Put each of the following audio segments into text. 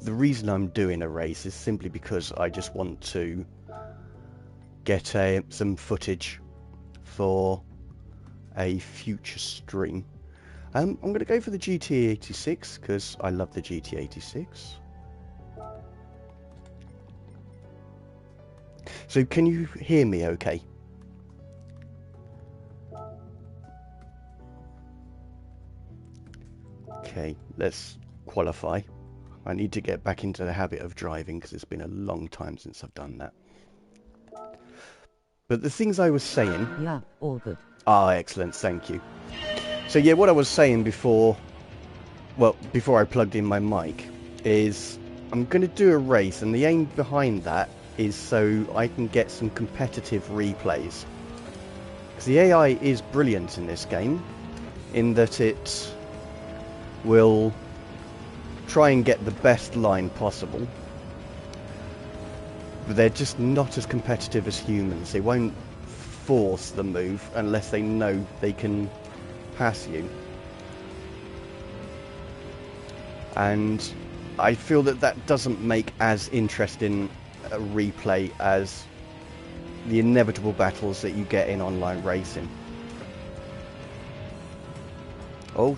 the reason I'm doing a race is simply because I just want to get some footage for a future stream. I'm going to go for the GT86 because I love the GT86. So can you hear me okay? Okay, let's qualify. I need to get back into the habit of driving because it's been a long time since I've done that. But the things I was saying... Yeah, all good. Ah, excellent, thank you. So yeah, what I was saying before... Well, before I plugged in my mic, is I'm going to do a race, and the aim behind that is so I can get some competitive replays. Because the AI is brilliant in this game, in that it will try and get the best line possible, but they're just not as competitive as humans. They won't force the move unless they know they can pass you. And I feel that that doesn't make as interesting a replay as the inevitable battles that you get in online racing. Oh,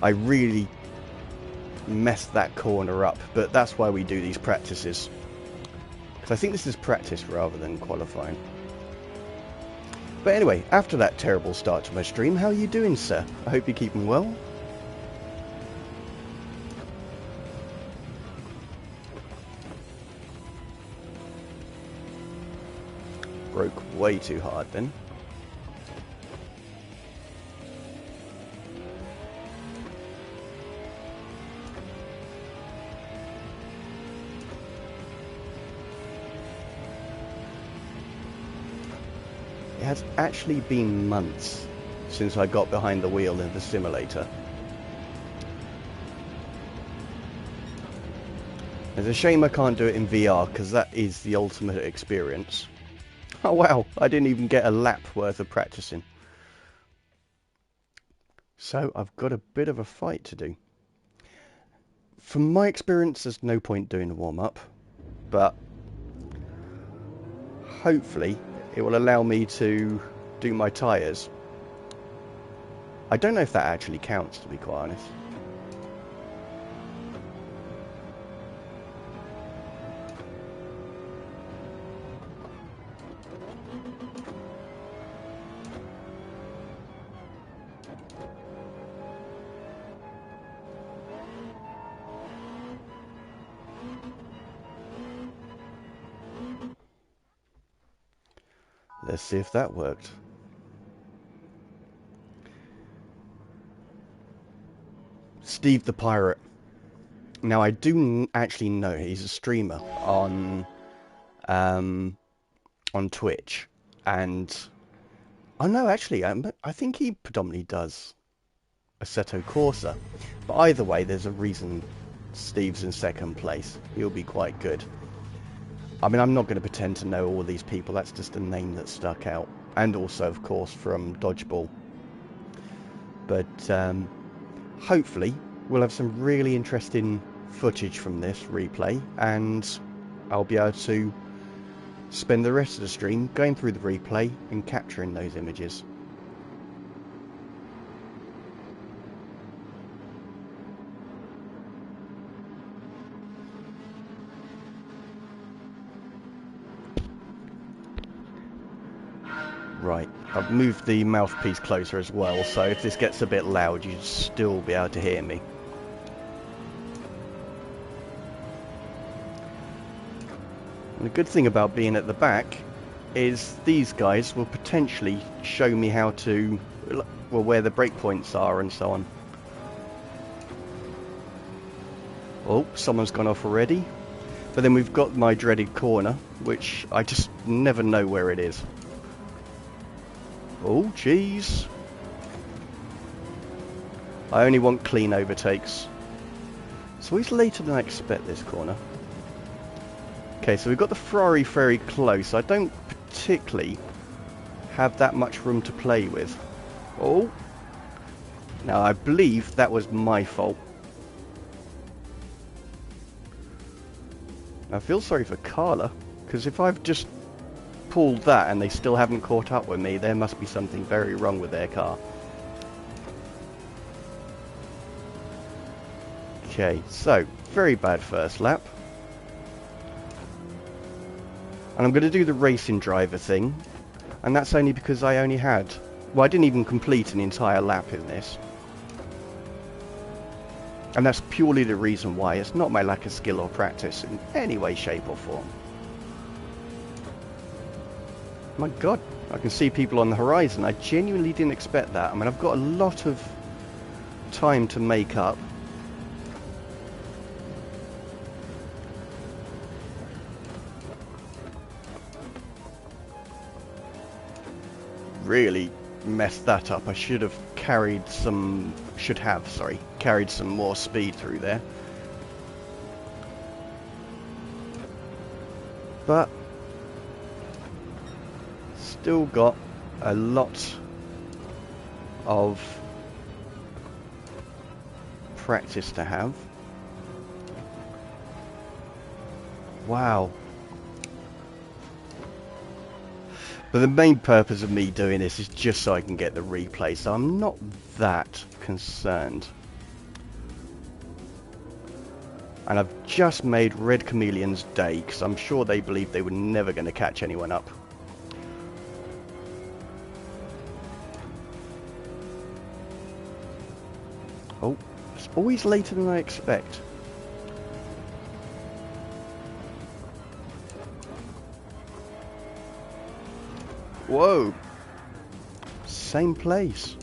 I really messed that corner up, but that's why we do these practices. Because I think this is practice rather than qualifying. But anyway, after that terrible start to my stream, how are you doing, sir? I hope you're keeping well. Broke way too hard then. It has actually been months since I got behind the wheel in the simulator. It's a shame I can't do it in VR because that is the ultimate experience. Oh wow, I didn't even get a lap worth of practicing. So I've got a bit of a fight to do. From my experience, there's no point doing a warm-up, but hopefully it will allow me to do my tyres. I don't know if that actually counts, to be quite honest. Let's see if that worked. Steve the Pirate. Now I do actually know he's a streamer on Twitch, and oh no, actually I think he predominantly does Assetto Corsa. But either way, there's a reason Steve's in second place. He'll be quite good. I mean, I'm not going to pretend to know all these people. That's just a name that stuck out. And also, of course, from Dodgeball. But hopefully, we'll have some really interesting footage from this replay. And I'll be able to spend the rest of the stream going through the replay and capturing those images. Right, I've moved the mouthpiece closer as well, so if this gets a bit loud, you'd still be able to hear me. And the good thing about being at the back is these guys will potentially show me how to, well, where the breakpoints are and so on. Oh, someone's gone off already. But then we've got my dreaded corner, which I just never know where it is. Oh, jeez. I only want clean overtakes. So he's later than I expect this corner. Okay, so we've got the Ferrari very close. I don't particularly have that much room to play with. Oh. Now, I believe that was my fault. I feel sorry for Carla, because if I've just pulled that and they still haven't caught up with me, there must be something very wrong with their car. Okay, so, very bad first lap. And I'm going to do the racing driver thing, and that's only because I only had... Well, I didn't even complete an entire lap in this. And that's purely the reason why. It's not my lack of skill or practice in any way, shape or form. My God, I can see people on the horizon. I genuinely didn't expect that. I mean, I've got a lot of time to make up. Really messed that up. I should have carried some... carried some more speed through there. But still got a lot of practice to have. Wow. But the main purpose of me doing this is just so I can get the replay, so I'm not that concerned. And I've just made Red Chameleon's day, because I'm sure they believed they were never going to catch anyone up. Oh, it's always later than I expect. Whoa! Same place.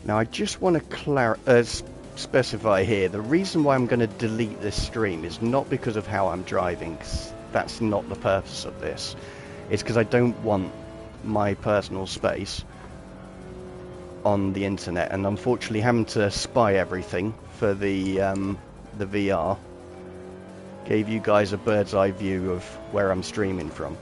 Now I just want to specify here, the reason why I'm going to delete this stream is not because of how I'm driving, 'cause that's not the purpose of this. It's because I don't want my personal space on the internet, and unfortunately having to spy everything for the VR gave you guys a bird's eye view of where I'm streaming from.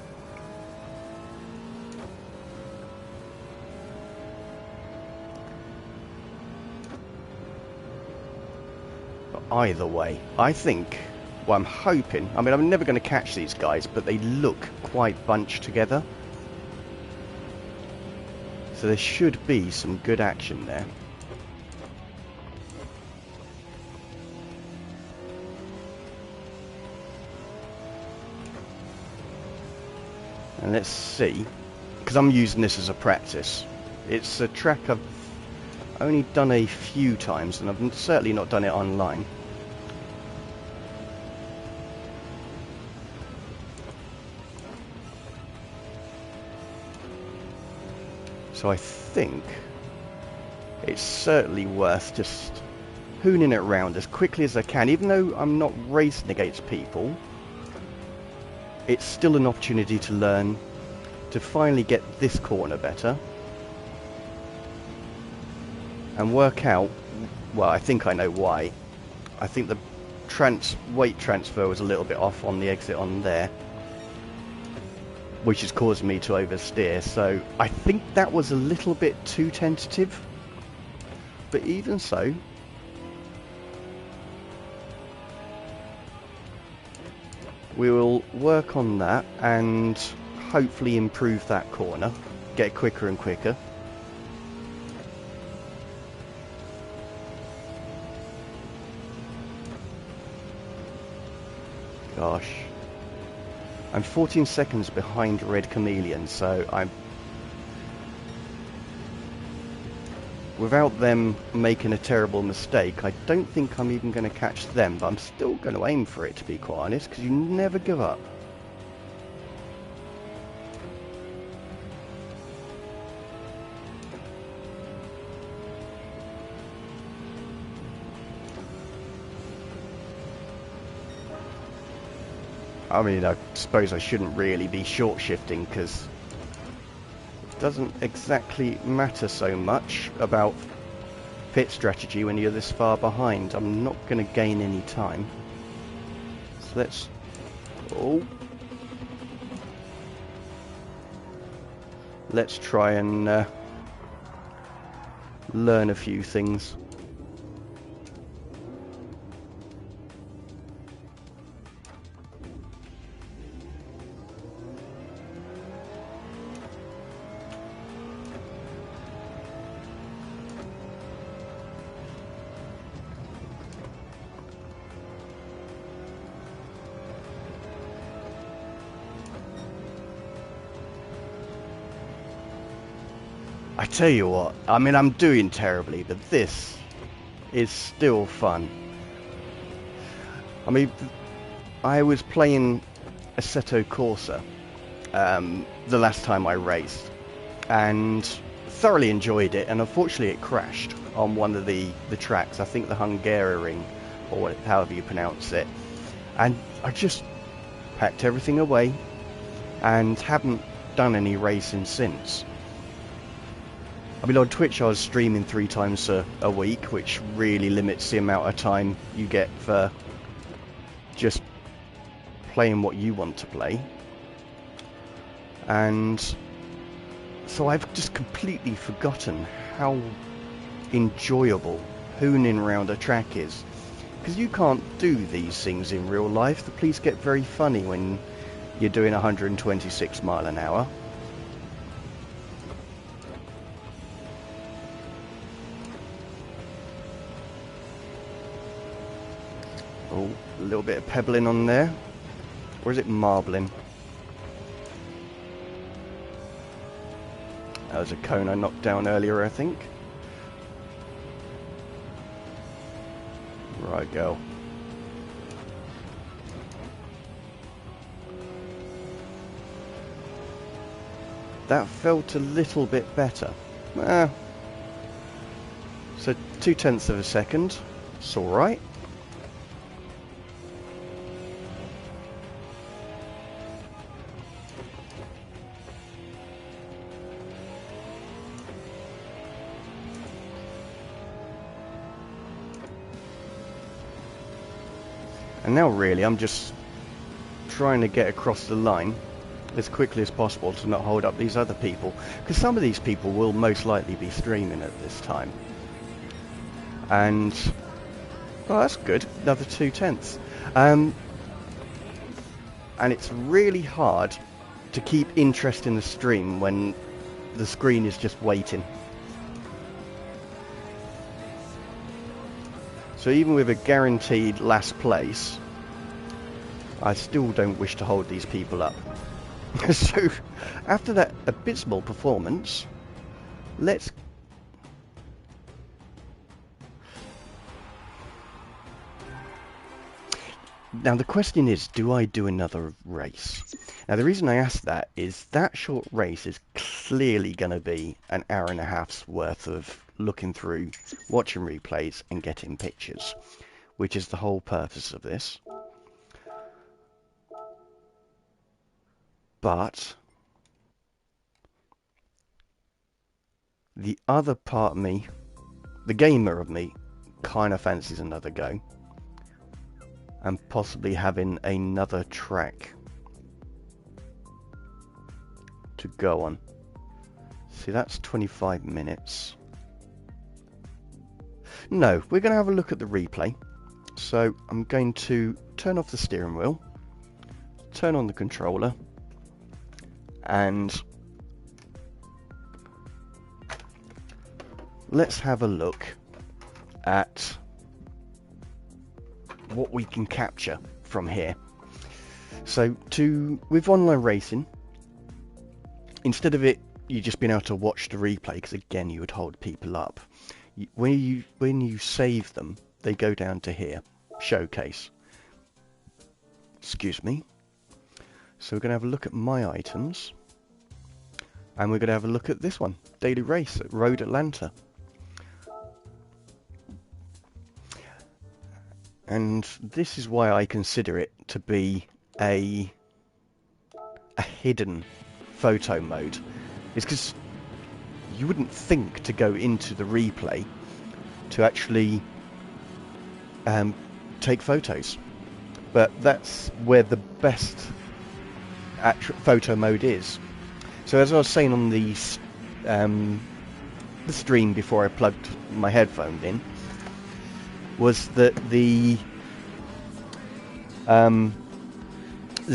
But either way, I think, well, I'm hoping, I mean, I'm never going to catch these guys, but they look quite bunched together. So there should be some good action there. And let's see, because I'm using this as a practice. It's a track I've only done a few times, and I've certainly not done it online. So I think it's certainly worth just hooning it around as quickly as I can. Even though I'm not racing against people, it's still an opportunity to learn, to finally get this corner better, and work out, well, I think I know why. I think the weight transfer was a little bit off on the exit on there, which has caused me to oversteer, so I think that was a little bit too tentative, but even so, we will work on that and hopefully improve that corner, get quicker and quicker. Gosh. I'm 14 seconds behind Red Chameleon, so I'm... Without them making a terrible mistake, I don't think I'm even going to catch them, but I'm still going to aim for it, to be quite honest, because you never give up. I mean, I suppose I shouldn't really be short shifting, because it doesn't exactly matter so much about pit strategy when you're this far behind. I'm not going to gain any time. So let's... Oh. Let's try and learn a few things. I tell you what, I mean, I'm doing terribly, but this is still fun. I mean, I was playing Assetto Corsa the last time I raced, and thoroughly enjoyed it, and unfortunately it crashed on one of the tracks, I think the Hungaroring, or however you pronounce it, and I just packed everything away and haven't done any racing since. I mean, on Twitch I was streaming 3 times a week, which really limits the amount of time you get for just playing what you want to play. And so I've just completely forgotten how enjoyable hooning around a track is. Because you can't do these things in real life. The police get very funny when you're doing 126 mile an hour. Oh, a little bit of pebbling on there. Or is it marbling? That was a cone I knocked down earlier, I think. Right, go. That felt a little bit better. So 0.2 of a second. It's alright. And now really I'm just trying to get across the line as quickly as possible to not hold up these other people, because some of these people will most likely be streaming at this time. And oh, that's good, another 0.2. And it's really hard to keep interest in the stream when the screen is just waiting. So even with a guaranteed last place, I still don't wish to hold these people up. So after that abysmal performance, let's... Now the question is, do I do another race? Now the reason I ask that is that short race is clearly going to be an hour and a half's worth of looking through, watching replays and getting pictures, which is the whole purpose of this. But the other part of me, the gamer of me, kind of fancies another go and possibly having another track to go on. See, that's 25 minutes. No, we're going to have a look at the replay. So I'm going to turn off the steering wheel, turn on the controller, and let's have a look at what we can capture from here. So with online racing, instead of it you just being able to watch the replay, because again you would hold people up, when you save them, they go down to here, showcase. Excuse me. So we're going to have a look at my items, and we're going to have a look at this one, daily race at Road Atlanta. And this is why I consider it to be a hidden photo mode. It's because you wouldn't think to go into the replay to actually take photos, but that's where the best photo mode is. So as I was saying on the stream before I plugged my headphone in, was that the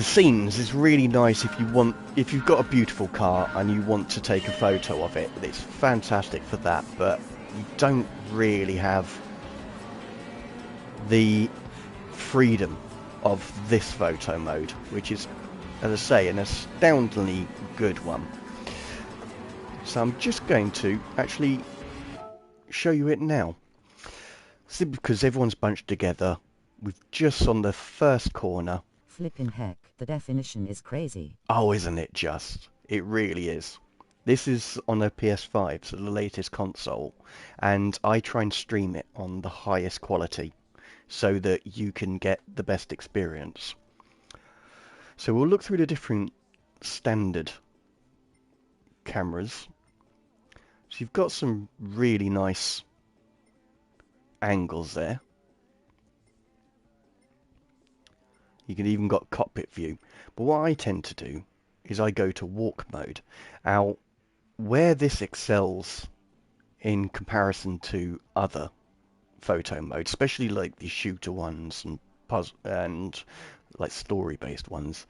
scenes is really nice if you've got a beautiful car and you want to take a photo of it. It's fantastic for that, but you don't really have the freedom of this photo mode, which is, as I say, an astoundingly good one. So I'm just going to actually show you it now. Simply because everyone's bunched together. We've just on the first corner. Flippin' heck, the definition is crazy. Oh, isn't it just? It really is. This is on a PS5, so the latest console, and I try and stream it on the highest quality so that you can get the best experience. So we'll look through the different standard cameras. So you've got some really nice angles there. You can even got cockpit view. But what I tend to do is I go to walk mode. Now, where this excels in comparison to other photo modes, especially like the shooter ones and puzzle and like story-based ones,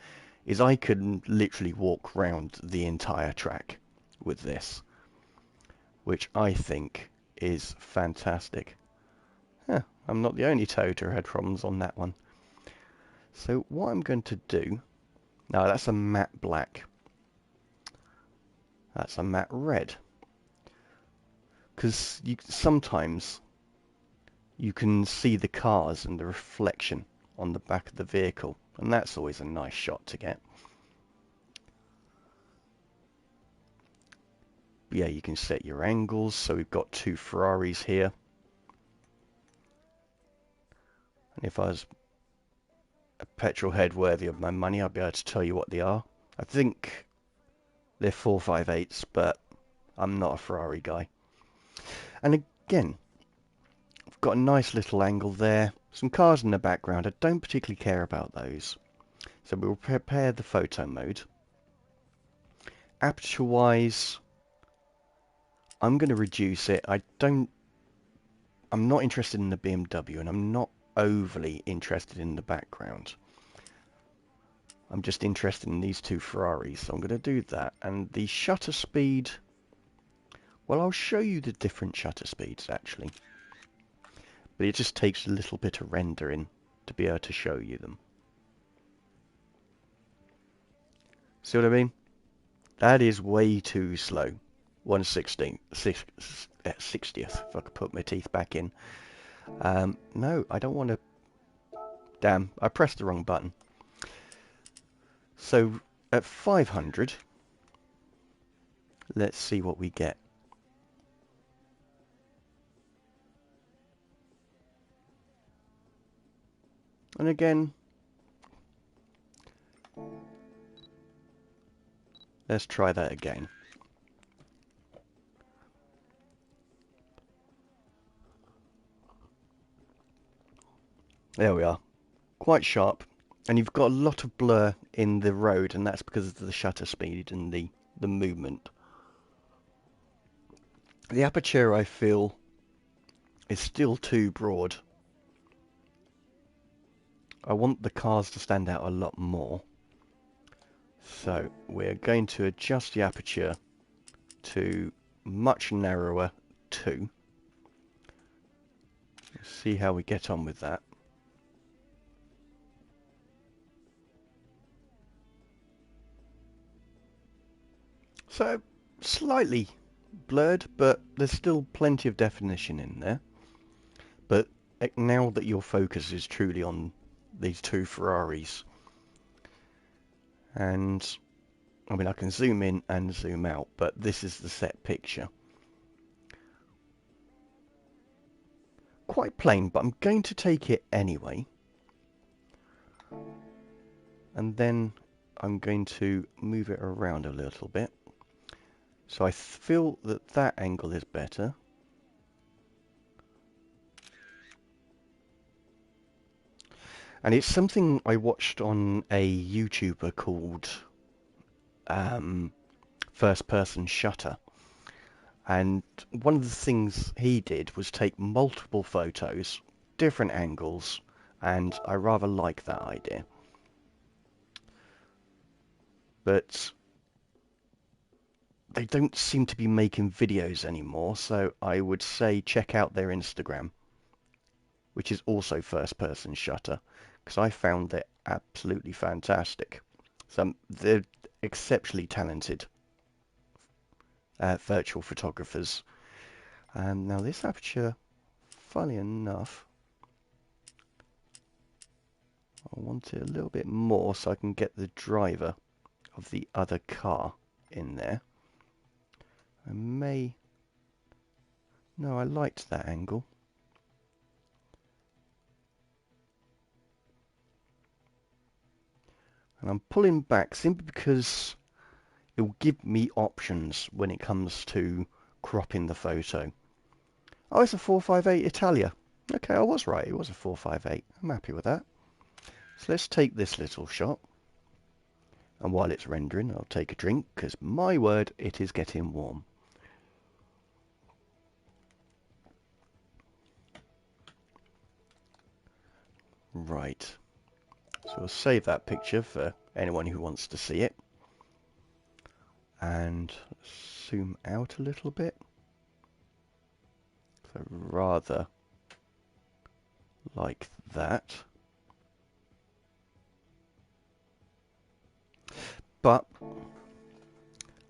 is I can literally walk around the entire track with this, which I think is fantastic. Huh, I'm not the only Toad who had problems on that one. So what I'm going to do, now that's a matte black, that's a matte red, because sometimes you can see the cars and the reflection on the back of the vehicle, and that's always a nice shot to get. But yeah, you can set your angles, so we've got two Ferraris here. And if I was a petrol head worthy of my money, I'd be able to tell you what they are. I think they're 458s, but I'm not a Ferrari guy. And again, I've got a nice little angle there. Some cars in the background. I don't particularly care about those. So we'll prepare the photo mode. Aperture-wise, I'm going to reduce it. I'm not interested in the BMW, and I'm not overly interested in the background. I'm just interested in these two Ferraris, so I'm going to do that. And the shutter speed, well, I'll show you the different shutter speeds, actually. But it just takes a little bit of rendering to be able to show you them. See what I mean? That is way too slow. 1/16th, 60th, if I could put my teeth back in. No, I don't want to... Damn, I pressed the wrong button. So, at 500, let's see what we get. And again, let's try that again. There we are. Quite sharp. And you've got a lot of blur in the road, and that's because of the shutter speed and the movement. The aperture, I feel, is still too broad. I want the cars to stand out a lot more. So we're going to adjust the aperture to much narrower 2. See how we get on with that. So slightly blurred, but there's still plenty of definition in there. But now that your focus is truly on these two Ferraris, and I mean I can zoom in and zoom out, but this is the set picture. Quite plain, but I'm going to take it anyway. And then I'm going to move it around a little bit. So I feel that that angle is better. And it's something I watched on a YouTuber called First Person Shutter. And one of the things he did was take multiple photos, different angles, and I rather like that idea. But they don't seem to be making videos anymore, so I would say check out their Instagram, which is also First Person Shutter, because I found it absolutely fantastic. So they're exceptionally talented virtual photographers. And now this aperture, funny enough, I want it a little bit more so I can get the driver of the other car in there. I may... No, I liked that angle. And I'm pulling back simply because it will give me options when it comes to cropping the photo. Oh, it's a 458 Italia. Okay, I was right. It was a 458. I'm happy with that. So let's take this little shot. And while it's rendering, I'll take a drink because, my word, it is getting warm. Right. So we'll save that picture for anyone who wants to see it. And zoom out a little bit. So rather like that. But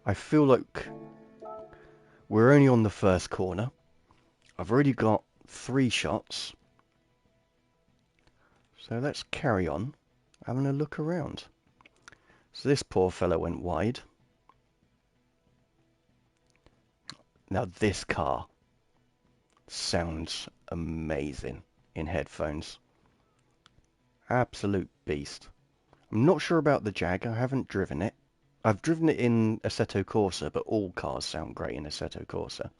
I feel like we're only on the first corner. I've already got 3 shots. So let's carry on having a look around. So this poor fellow went wide. Now this car sounds amazing in headphones. Absolute beast. I'm not sure about the Jag. I haven't driven it. I've driven it in Assetto Corsa, but all cars sound great in Assetto Corsa.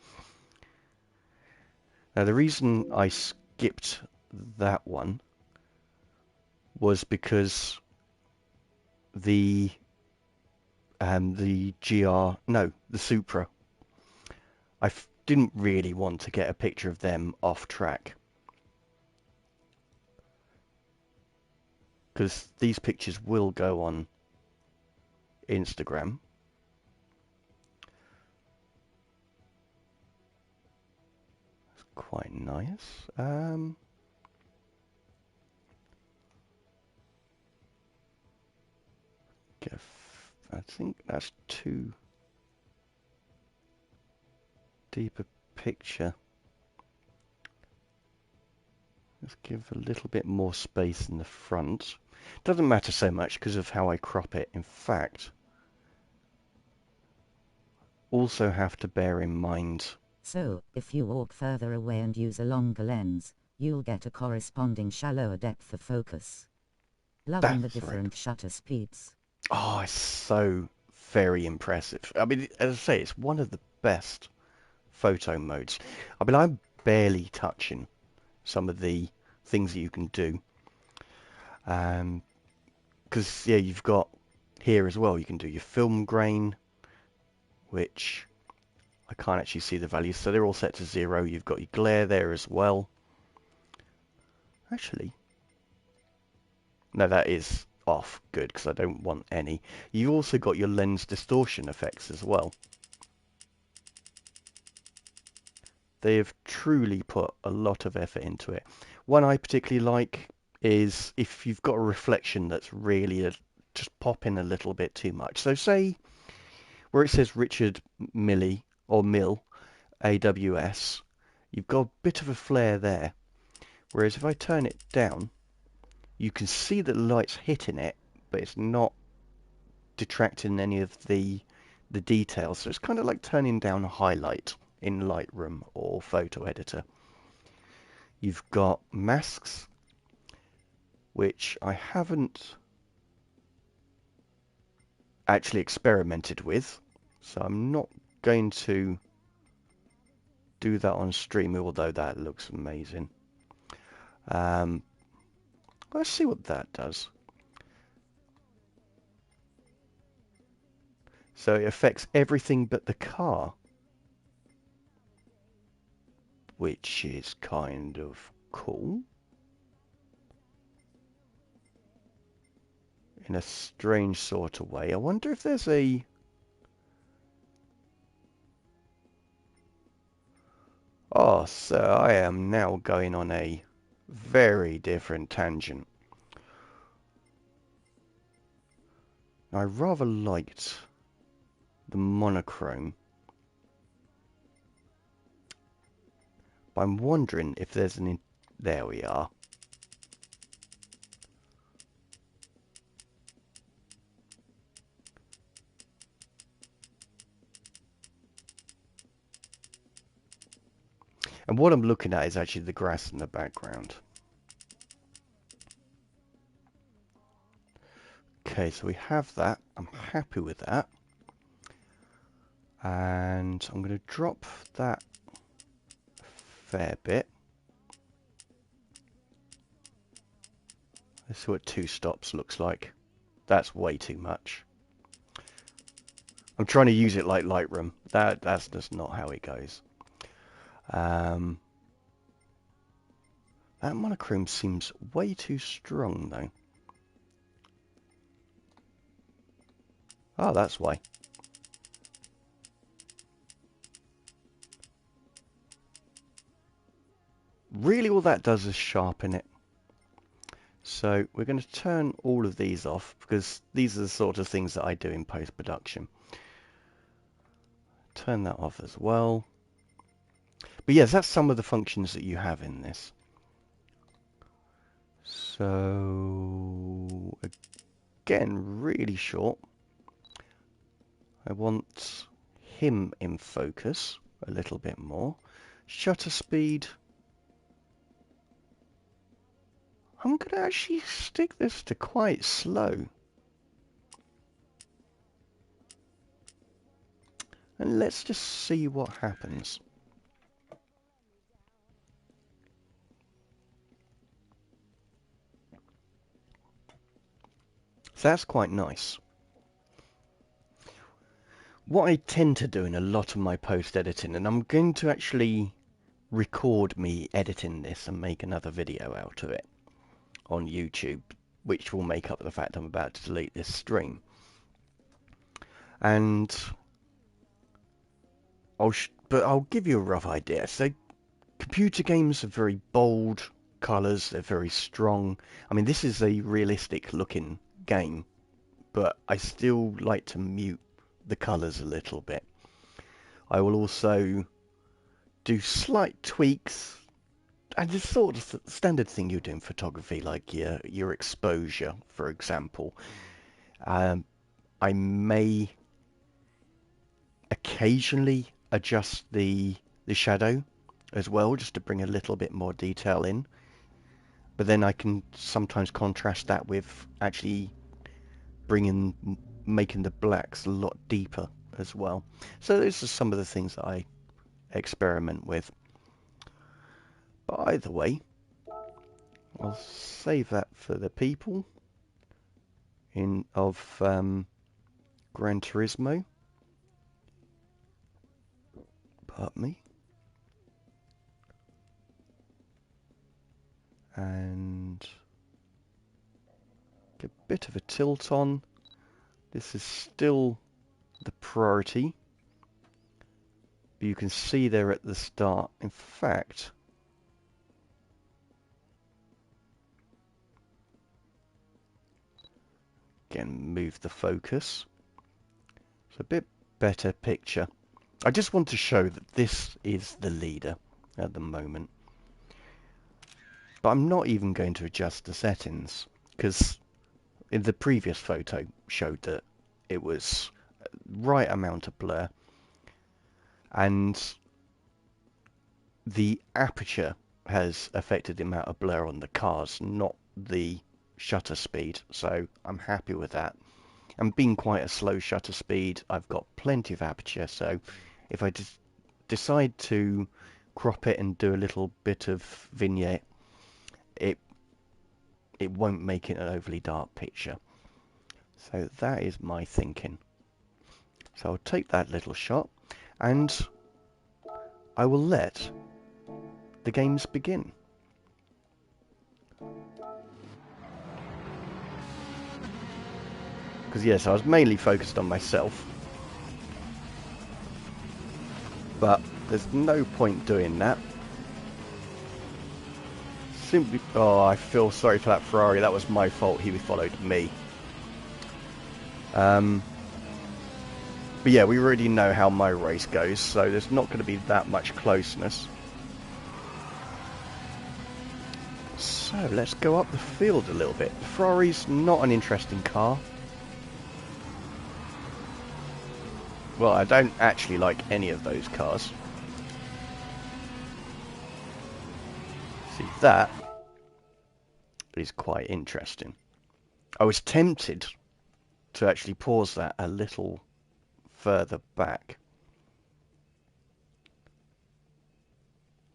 Now the reason I skipped that one was because the Supra, didn't really want to get a picture of them off track. Because these pictures will go on Instagram. It's quite nice. I think that's too deep a picture. Let's give a little bit more space in the front. Doesn't matter so much because of how I crop it. In fact, also have to bear in mind. So, if you walk further away and use a longer lens, you'll get a corresponding shallower depth of focus. Loving the That's right. different shutter speeds. Oh, it's so very impressive. I mean, as I say, it's one of the best photo modes. I mean, I'm barely touching some of the things that you can do. Because, yeah, you've got here as well, you can do your film grain, which I can't actually see the values. So they're all set to 0. You've got your glare there as well. Actually, no, that is off. Good, because I don't want any. You've also got your lens distortion effects as well. They have truly put a lot of effort into it. One I particularly like is if you've got a reflection that's really just popping a little bit too much. So say where it says Richard Millie or Mill AWS, you've got a bit of a flare there. Whereas if I turn it down, you can see that the light's hitting it, but it's not detracting any of the details. So it's kind of like turning down a highlight in Lightroom or photo editor. You've got masks, which I haven't actually experimented with, so I'm not going to do that on stream, although that looks amazing. Let's see what that does. So it affects everything but the car, which is kind of cool. In a strange sort of way. I wonder if there's a... Oh, so I am now going on a very different tangent. I rather liked the monochrome But I'm wondering if there's there we are. And what I'm looking at is actually the grass in the background. Okay, so we have that. I'm happy with that. And I'm going to drop that a fair bit. Let's see what 2 stops looks like. That's way too much. I'm trying to use it like Lightroom. That's just not how it goes. That monochrome seems way too strong though. Oh, that's why. Really all that does is sharpen it. So we're going to turn all of these off because these are the sort of things that I do in post-production. Turn that off as well. But yes, that's some of the functions that you have in this. So again, really short. I want him in focus a little bit more. Shutter speed. I'm going to actually stick this to quite slow. And let's just see what happens. So that's quite nice. What I tend to do in a lot of my post-editing, and I'm going to actually record me editing this and make another video out of it on YouTube, which will make up the fact I'm about to delete this stream. And I'll give you a rough idea. So computer games are very bold colours, they're very strong. I mean, this is a realistic looking game, but I still like to mute the colours a little bit. I will also do slight tweaks, and the sort of standard thing you do in photography, like your exposure, for example. I may occasionally adjust the shadow as well, just to bring a little bit more detail in. But then I can sometimes contrast that with actually making the blacks a lot deeper as well. So those are some of the things that I experiment with. But either way, I'll save that for the people of Gran Turismo. Pardon me. And get a bit of a tilt on. This is still the priority. But you can see there at the start. In fact, again, move the focus. It's a bit better picture. I just want to show that this is the leader at the moment. But I'm not even going to adjust the settings, because in the previous photo showed that it was right amount of blur, and the aperture has affected the amount of blur on the cars, not the shutter speed. So I'm happy with that. And being quite a slow shutter speed, I've got plenty of aperture, so if I just decide to crop it and do a little bit of vignette, it won't make it an overly dark picture. So that is my thinking. So I'll take that little shot and I will let the games begin. Because yes, I was mainly focused on myself, but there's no point doing that. Simply, oh, I feel sorry for that Ferrari. That was my fault. He followed me. But yeah, we already know how my race goes, so there's not going to be that much closeness. So let's go up the field a little bit. The Ferrari's not an interesting car. Well, I don't actually like any of those cars. See, that is quite interesting. I was tempted to actually pause that a little further back.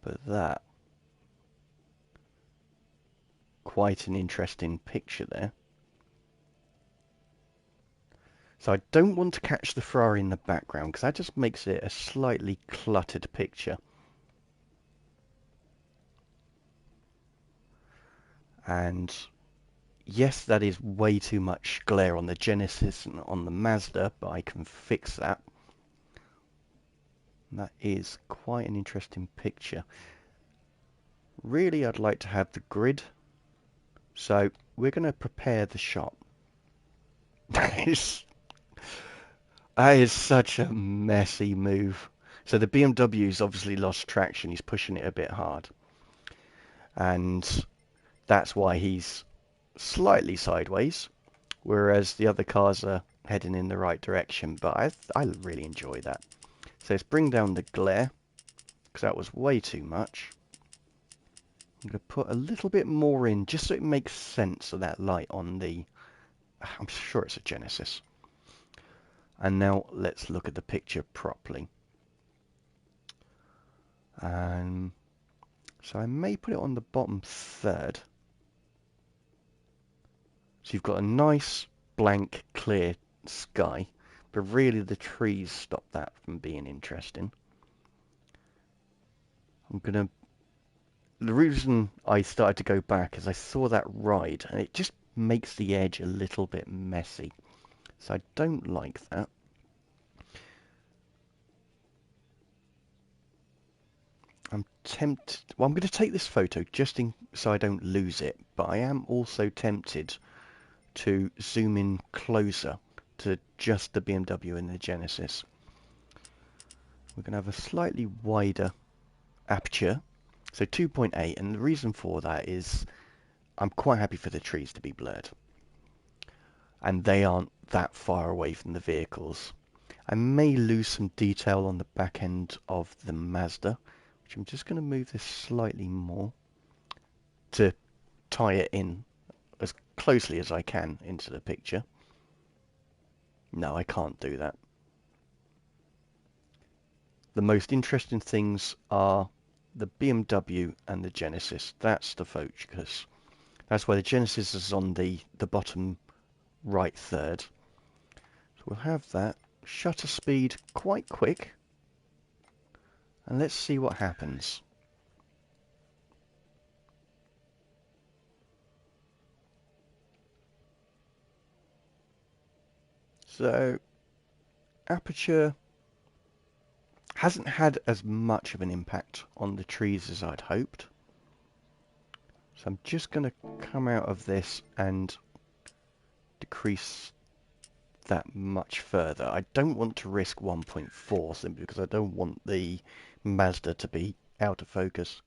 But that, quite an interesting picture there. So I don't want to catch the Ferrari in the background because that just makes it a slightly cluttered picture. And yes, that is way too much glare on the Genesis and on the Mazda, but I can fix that. That is quite an interesting picture. Really, I'd like to have the grid. So we're going to prepare the shot. That is such a messy move. So the BMW's obviously lost traction. He's pushing it a bit hard. And that's why he's slightly sideways, whereas the other cars are heading in the right direction. But I really enjoy that. So let's bring down the glare, because that was way too much. I'm going to put a little bit more in, just so it makes sense of that light on the... I'm sure it's a Genesis. And now let's look at the picture properly. So I may put it on the bottom third. So you've got a nice, blank, clear sky, but really the trees stop that from being interesting. The reason I started to go back is I saw that ride, and it just makes the edge a little bit messy. So I don't like that. I'm tempted... Well, I'm going to take this photo just so I don't lose it, but I am also tempted to zoom in closer to just the BMW and the Genesis. We're going to have a slightly wider aperture, so 2.8, and the reason for that is I'm quite happy for the trees to be blurred, and they aren't that far away from the vehicles. I may lose some detail on the back end of the Mazda, which I'm just going to move this slightly more to tie it in as closely as I can into the picture. No, I can't do that. The most interesting things are the BMW and the Genesis. That's the focus. That's why the Genesis is on the bottom right third. So we'll have that. Shutter speed quite quick. And let's see what happens. So, aperture hasn't had as much of an impact on the trees as I'd hoped. So I'm just going to come out of this and decrease that much further. I don't want to risk 1.4 simply because I don't want the Mazda to be out of focus.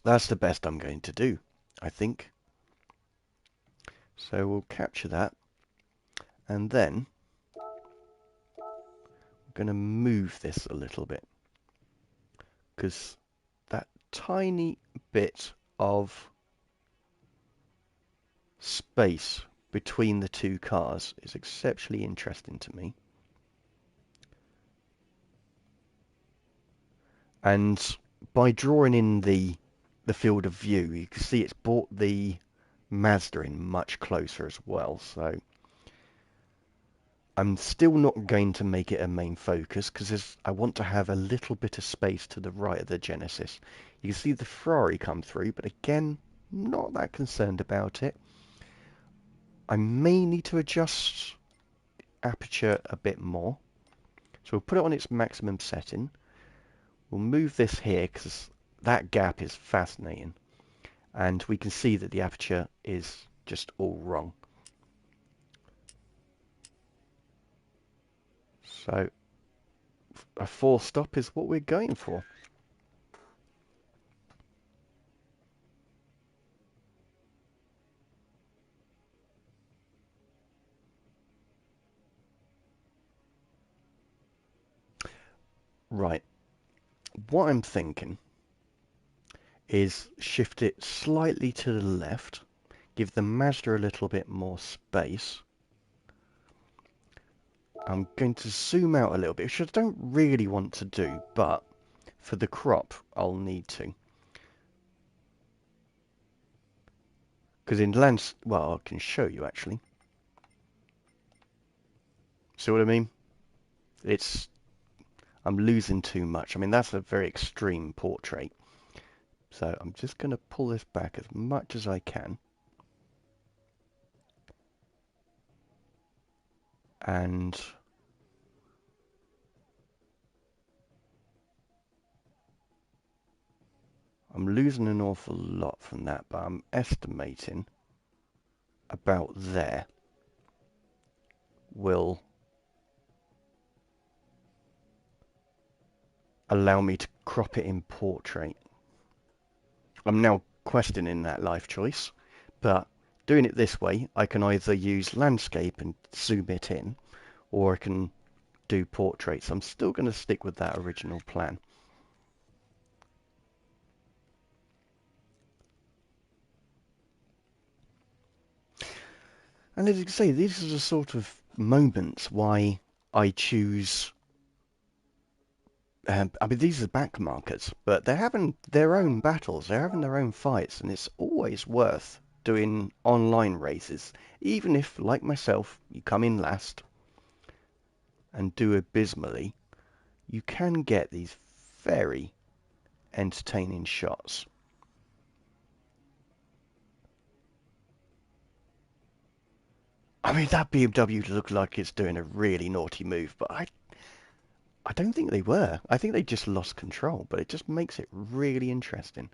That's the best I'm going to do, I think. So we'll capture that, and then I'm going to move this a little bit, because that tiny bit of space between the two cars is exceptionally interesting to me. And by drawing in the field of view, you can see it's brought the Mazda in much closer as well. So I'm still not going to make it a main focus because I want to have a little bit of space to the right of the Genesis. You can see the Ferrari come through, but again, not that concerned about it. I may need to adjust aperture a bit more. So we'll put it on its maximum setting. We'll move this here because that gap is fascinating. And we can see that the aperture is just all wrong. So a 4 stop is what we're going for. Right. What I'm thinking is shift it slightly to the left, give the Mazda a little bit more space. I'm going to zoom out a little bit, which I don't really want to do, but for the crop, I'll need to. Because in lands, well, I can show you actually. See what I mean? It's, I'm losing too much. I mean, that's a very extreme portrait. So I'm just going to pull this back as much as I can. And I'm losing an awful lot from that, but I'm estimating about there will allow me to crop it in portrait. I'm now questioning that life choice, but doing it this way, I can either use landscape and zoom it in, or I can do portraits. I'm still going to stick with that original plan. And as you can see, these are the sort of moments why I choose. I mean, these are back markers, but they're having their own battles, they're having their own fights, and it's always worth doing online races, even if, like myself, you come in last and do abysmally. You can get these very entertaining shots. I mean, that BMW looked like it's doing a really naughty move, but I don't think they were. I think they just lost control, but it just makes it really interesting.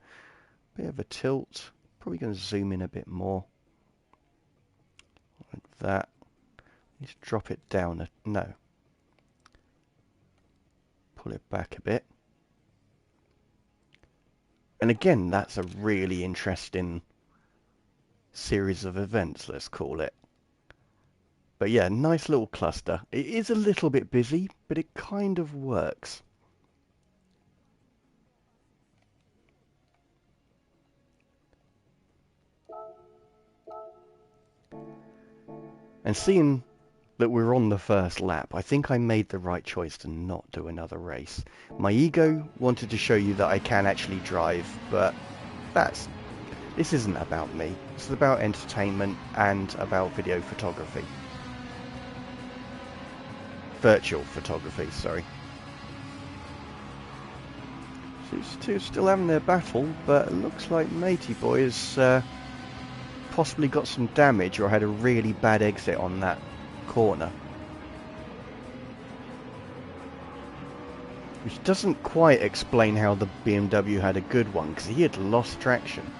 Bit of a tilt. Probably going to zoom in a bit more. Like that. Let's drop it down. No. Pull it back a bit. And again, that's a really interesting series of events, let's call it. But yeah, nice little cluster. It is a little bit busy, but it kind of works. And seeing that we're on the first lap, I think I made the right choice to not do another race. My ego wanted to show you that I can actually drive, but this isn't about me. This is about entertainment and about video photography. Virtual photography, sorry. So these two are still having their battle, but it looks like Matey Boy has possibly got some damage or had a really bad exit on that corner. Which doesn't quite explain how the BMW had a good one, because he had lost traction.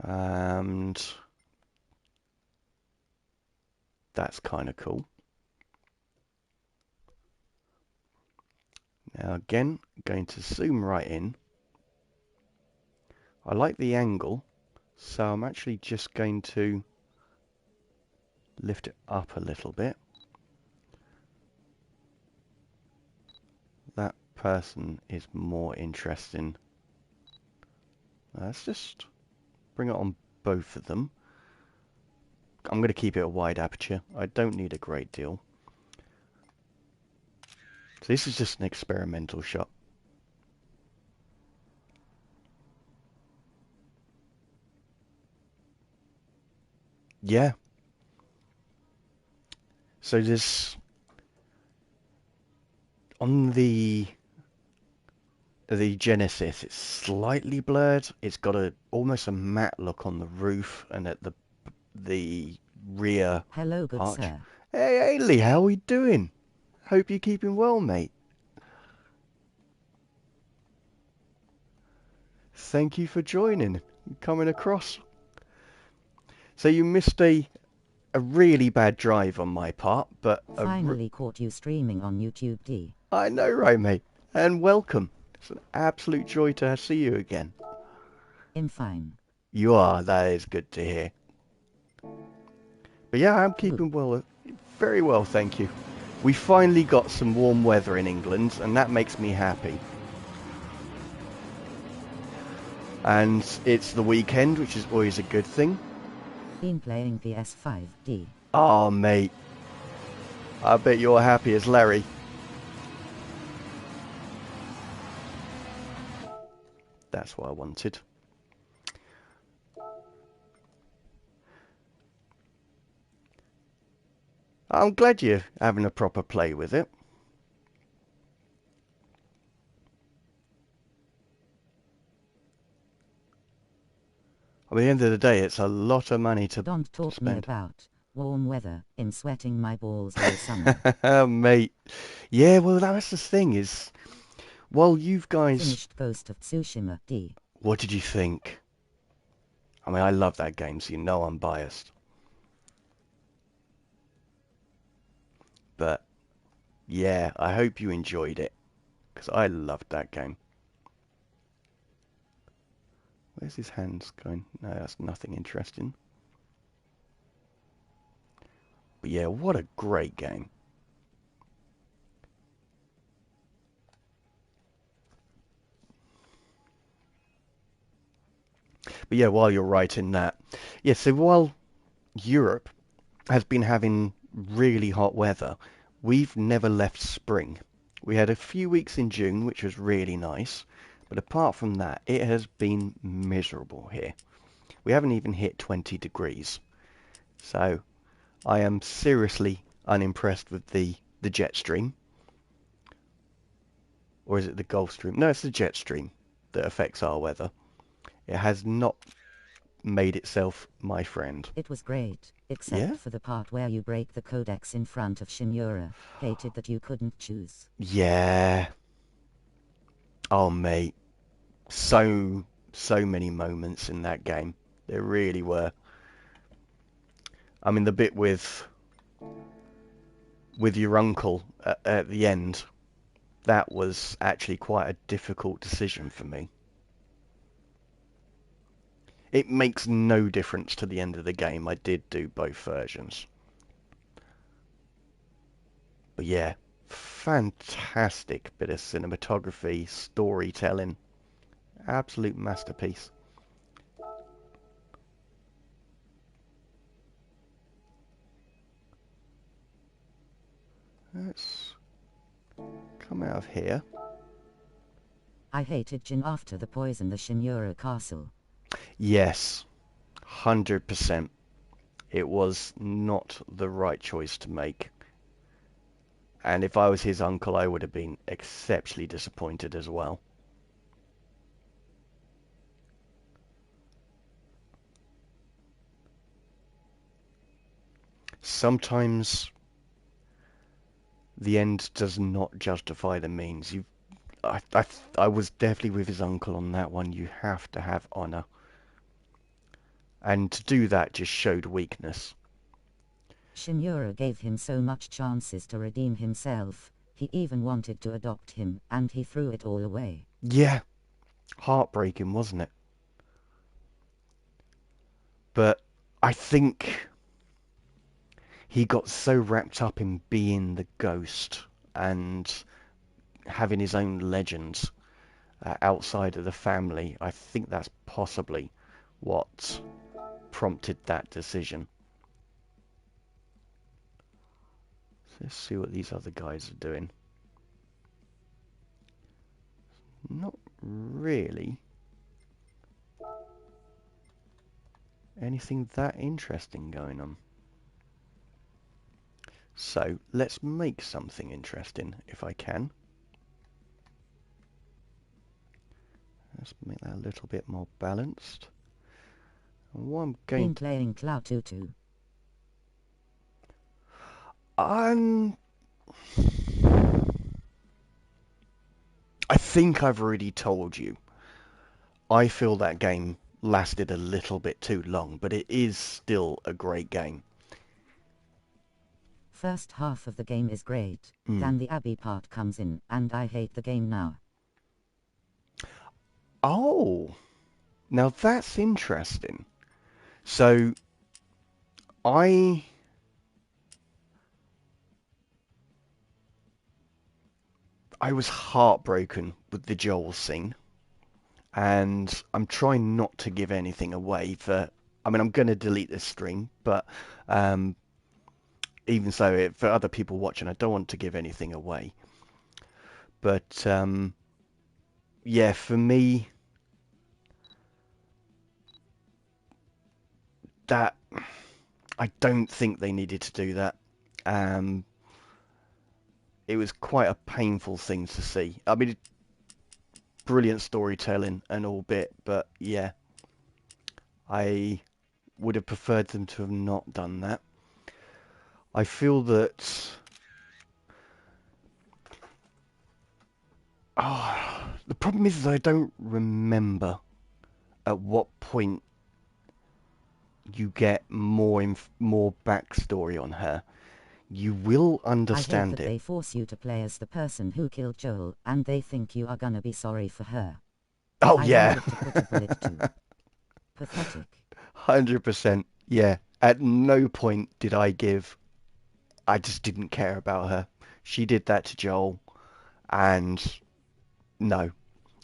And that's kind of cool. Now again, going to zoom right in. I like the angle, so I'm actually just going to lift it up a little bit. That person is more interesting. Let's just bring it on both of them. I'm going to keep it a wide aperture. I don't need a great deal. So this is just an experimental shot. Yeah. So this on the Genesis, it's slightly blurred. It's got almost a matte look on the roof and at the rear Hello, good arch. sir. Hey, Ailey, how we doing? Hope you're keeping well, mate. Thank you for joining, coming across. So you missed a really bad drive on my part, but Finally caught you streaming on YouTube D. I know, right, mate. And welcome. It's an absolute joy to see you again. I'm fine. You are. That is good to hear. But yeah, I'm Good. keeping well, very well, thank you. We finally got some warm weather in England, and that makes me happy. And it's the weekend, which is always a good thing. Been playing PS5D. Oh, mate, I bet you're happy as Larry. That's what I wanted. I'm glad you're having a proper play with it. At the end of the day, it's a lot of money to Don't talk me spend. about warm weather in sweating my balls all summer. Mate, yeah, well, that's the thing is, well, you guys, Finished Ghost of Tsushima D. what did you think? I mean, I love that game, so you know I'm biased. But yeah, I hope you enjoyed it, because I loved that game. Where's his hands going? No, that's nothing interesting. But yeah, what a great game. But yeah, while you're writing that, yeah, so while Europe has been having really hot weather, we've never left spring. We had a few weeks in June, which was really nice, but apart from that, it has been miserable here. We haven't even hit 20 degrees. So I am seriously unimpressed with the jet stream. Or is it the Gulf Stream? No, it's the jet stream that affects our weather. It has not made itself my friend. It was great, Yeah? except for the part where you break the codex in front of Shinura. Hated that you couldn't choose. Yeah. Oh, mate. So many moments in that game. There really were. I mean, the bit with your uncle at the end, that was actually quite a difficult decision for me. It makes no difference to the end of the game. I did do both versions. But yeah, fantastic bit of cinematography, storytelling. Absolute masterpiece. Let's come out of here. I hated Jin after the poison the Shinura castle. Yes, 100%. It was not the right choice to make. And if I was his uncle, I would have been exceptionally disappointed as well. Sometimes the end does not justify the means. I was definitely with his uncle on that one. You have to have honor. And to do that just showed weakness. Shinura gave him so much chances to redeem himself. He even wanted to adopt him, and he threw it all away. Yeah, heartbreaking, wasn't it? But I think he got so wrapped up in being the ghost and having his own legends outside of the family. I think that's possibly what prompted that decision. So let's see what these other guys are doing. Not really anything that interesting going on. So let's make something interesting if I can. Let's make that a little bit more balanced. And what I'm going Been to... playing Cloud 2. I'm... I think I've already told you. I feel that game lasted a little bit too long, but it is still a great game. First half of the game is great, Mm. then the Abbey part comes in, and I hate the game now. Oh, now that's interesting. So I I was heartbroken with the Joel scene, and I'm trying not to give anything away for. I mean, I'm going to delete this stream, but um, even so, for other people watching, I don't want to give anything away. But yeah, for me, that I don't think they needed to do that. Um, it was quite a painful thing to see. I mean, brilliant storytelling and all bit, but yeah, I would have preferred them to have not done that. I feel that the problem is I don't remember at what point you get more backstory on her. You will I hate understand that it. they force you to play as the person who killed Joel, and they think you are gonna be sorry for her. Oh I yeah, wanted to put a bullet too. Pathetic. 100%. Yeah. At no point did I give. I just didn't care about her. She did that to Joel, and no,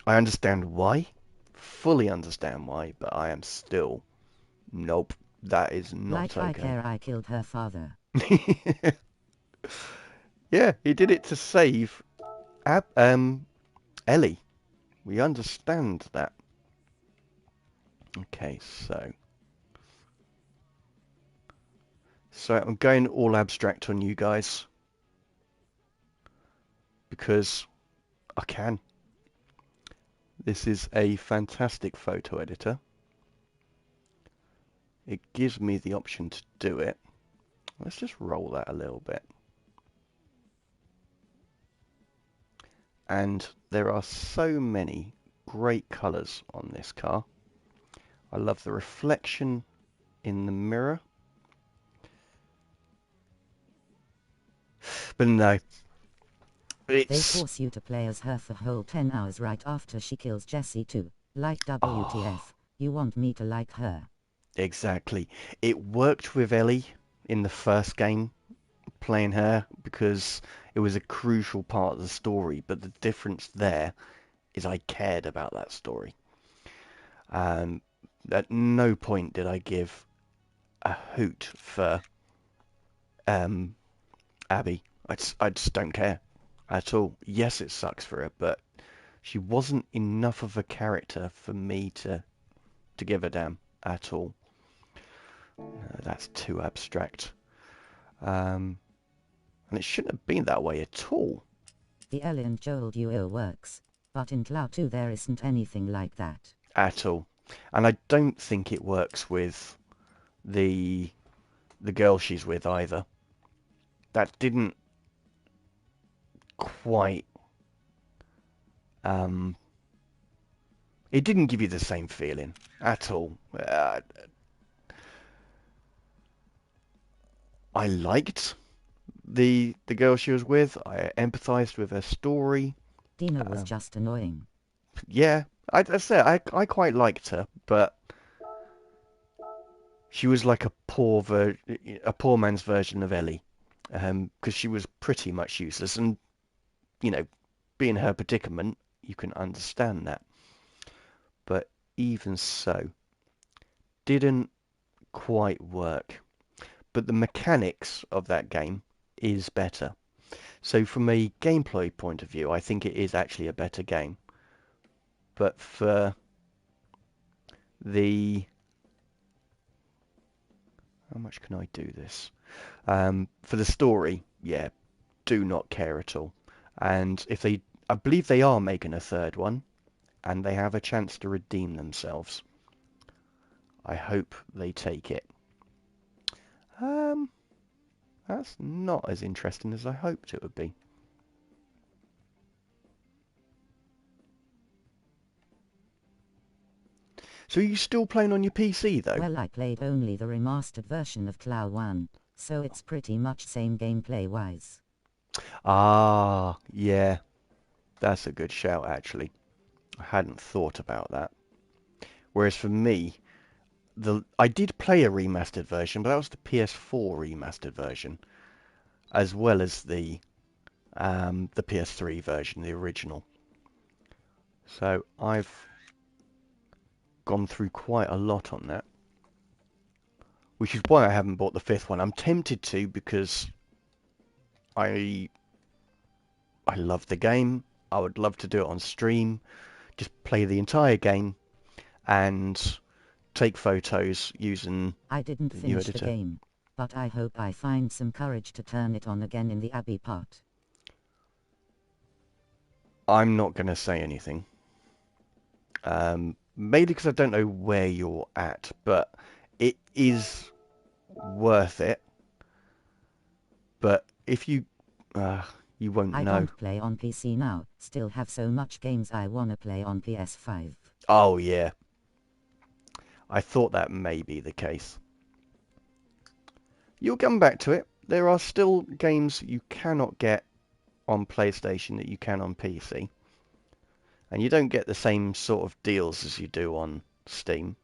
I understand why, fully understand why, but I am still nope. That is not Like I okay. care I killed her father. Yeah, he did it to save Ellie. We understand that. Okay, so I'm going all abstract on you guys because I can. This is a fantastic photo editor. It gives me the option to do it. Let's just roll that a little bit. And there are so many great colours on this car. I love the reflection in the mirror. But no, They it's... force you to play as her for whole 10 hours right after she kills Jesse too. Like Oh, WTF, you want me to like her? exactly. It worked with Ellie in the first game, playing her, because it was a crucial part of the story. But the difference there is I cared about that story. Um, at no point did I give a hoot for um, Abby. I just don't care at all. Yes, it sucks for her, but she wasn't enough of a character for me to give a damn at all. No, that's too abstract. Um, and it shouldn't have been that way at all. The Ellie and Joel duo works, but in Cloud 2 there isn't anything like that. At all. And I don't think it works with the the girl she's with either. That didn't quite um it didn't give you the same feeling at all. I liked the girl she was with. I empathized with her story. Dina was Um, just annoying. yeah, I say I quite liked her, but she was like a poor man's version of Ellie, because she was pretty much useless. And you know, being her predicament, you can understand that. But even so, didn't quite work. But the mechanics of that game is better. So from a gameplay point of view, I think it is actually a better game. But for the... How much can I do this? For the story, yeah, do not care at all. And if they... I believe they are making a third one, and they have a chance to redeem themselves. I hope they take it. Um, that's not as interesting as I hoped it would be. So are you still playing on your PC though? Well, I played only the remastered version of Cloud 1, so it's pretty much same gameplay wise. Ah, yeah, that's a good shout actually. I hadn't thought about that. Whereas for me, I did play a remastered version, but that was the PS4 remastered version, as well as the the PS3 version, the original. So I've gone through quite a lot on that, which is why I haven't bought the fifth one. I'm tempted to because I I love the game. I would love to do it on stream, just play the entire game and take photos using I didn't the new finish the editor. game, but I hope I find some courage to turn it on again in the Abbey part. I'm not going to say anything. Mainly because I don't know where you're at, but it is worth it. But if you, you won't I know. don't play on PC now, still have so much games I wanna play on PS5. Oh yeah, I thought that may be the case. You'll come back to it. There are still games you cannot get on PlayStation that you can on PC. And you don't get the same sort of deals as you do on Steam.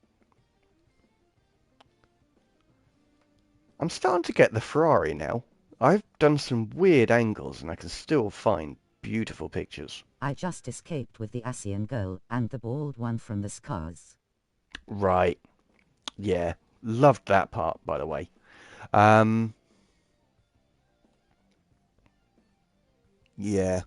I'm starting to get the Ferrari now. I've done some weird angles and I can still find beautiful pictures. I just escaped with the Asian girl and the bald one from the scars. Right. Yeah. Loved that part, by the way. Um, yeah.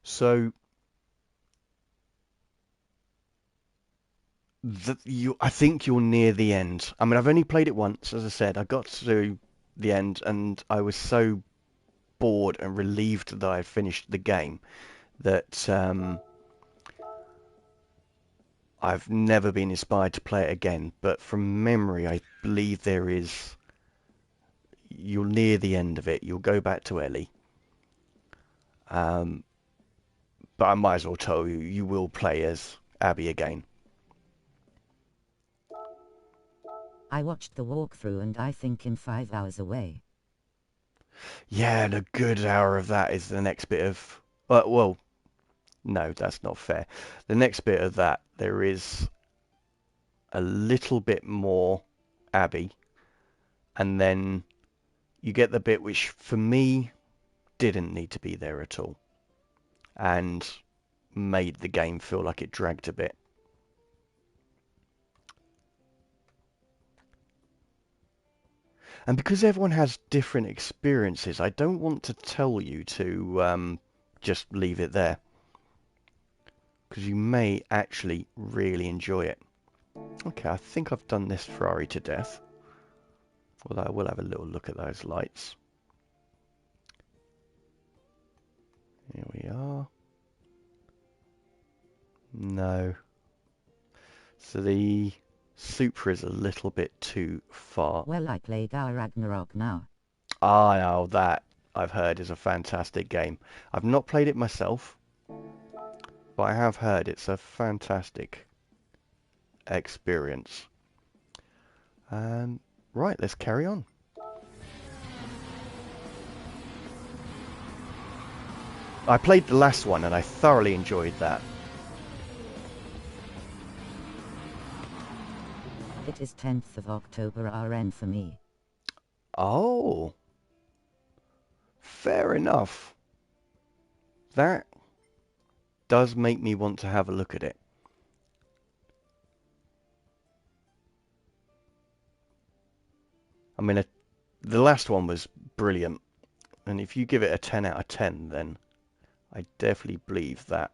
So I think you're near the end. I mean, I've only played it once, as I said. I got to the end and I was so bored and relieved that I finished the game that I've never been inspired to play it again. But from memory, I believe you're near the end of it. You'll go back to Ellie. Um, but I might as well tell you, you will play as Abby again. I watched the walkthrough and I think I'm 5 hours away. Yeah, and a good hour of that is the next bit of... well, no, that's not fair. The next bit of that, there is a little bit more Abby, and then you get the bit which, for me, didn't need to be there at all, and made the game feel like it dragged a bit. And because everyone has different experiences, I don't want to tell you to just leave it there, because you may actually really enjoy it. Okay, I think I've done this Ferrari to death. Although I will have a little look at those lights. Here we are. No. So the Supra is a little bit too far. Well, I played our Ragnarok now. Ah, now that I've heard is a fantastic game. I've not played it myself, but I have heard it's a fantastic experience. Right, let's carry on. I played the last one and I thoroughly enjoyed that. It is 10th of October RN for me. Oh, fair enough. That does make me want to have a look at it. I mean, the last one was brilliant, and if you give it a 10 out of 10, then I definitely believe that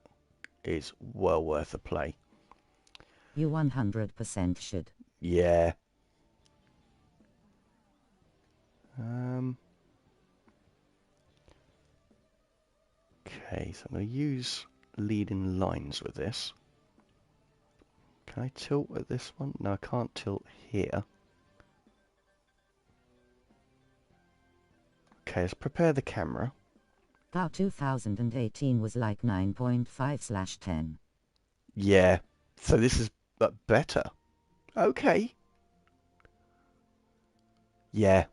is well worth a play. You 100% should. Yeah. Okay, so I'm going to use leading lines with this. Can I tilt with this one? No, I can't tilt here. Okay, let's prepare the camera. Our 2018 was like 9.5/10. Yeah, so this is better. Okay. Yeah,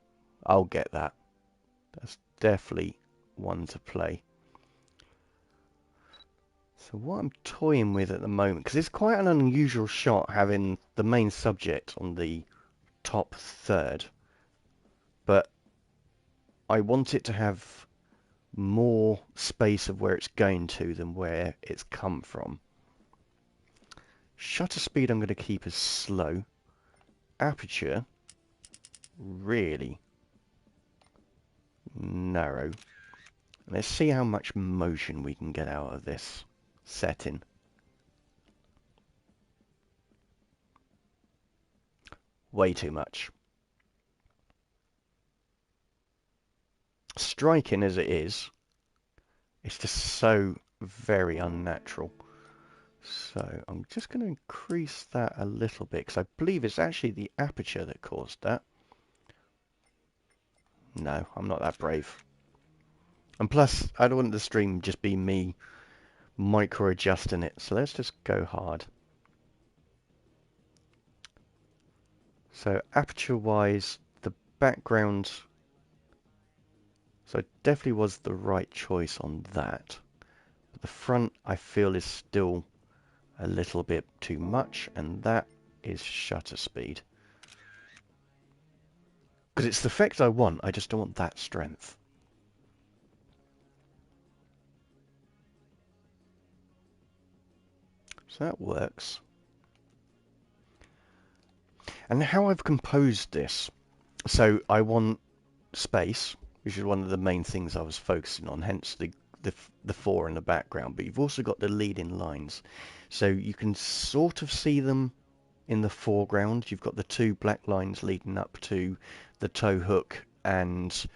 I'll get that. That's definitely one to play. So what I'm toying with at the moment, because it's quite an unusual shot having the main subject on the top third, but I want it to have more space of where it's going to than where it's come from. Shutter speed I'm going to keep as slow. Aperture, really narrow. Let's see how much motion we can get out of this setting. Way too much. Striking as it is, it's just so very unnatural. So I'm just going to increase that a little bit because I believe it's actually the aperture that caused that. No, I'm not that brave. And plus, I don't want the stream just be me micro adjusting it. So let's just go hard. So aperture wise, the background, so it definitely was the right choice on that. But the front I feel is still a little bit too much, and that is shutter speed. Because it's the effect I want, I just don't want that strength. So that works. And how I've composed this, so I want space, which is one of the main things I was focusing on, hence the four in the background. But you've also got the leading lines, so you can sort of see them in the foreground. You've got the two black lines leading up to the tow hook and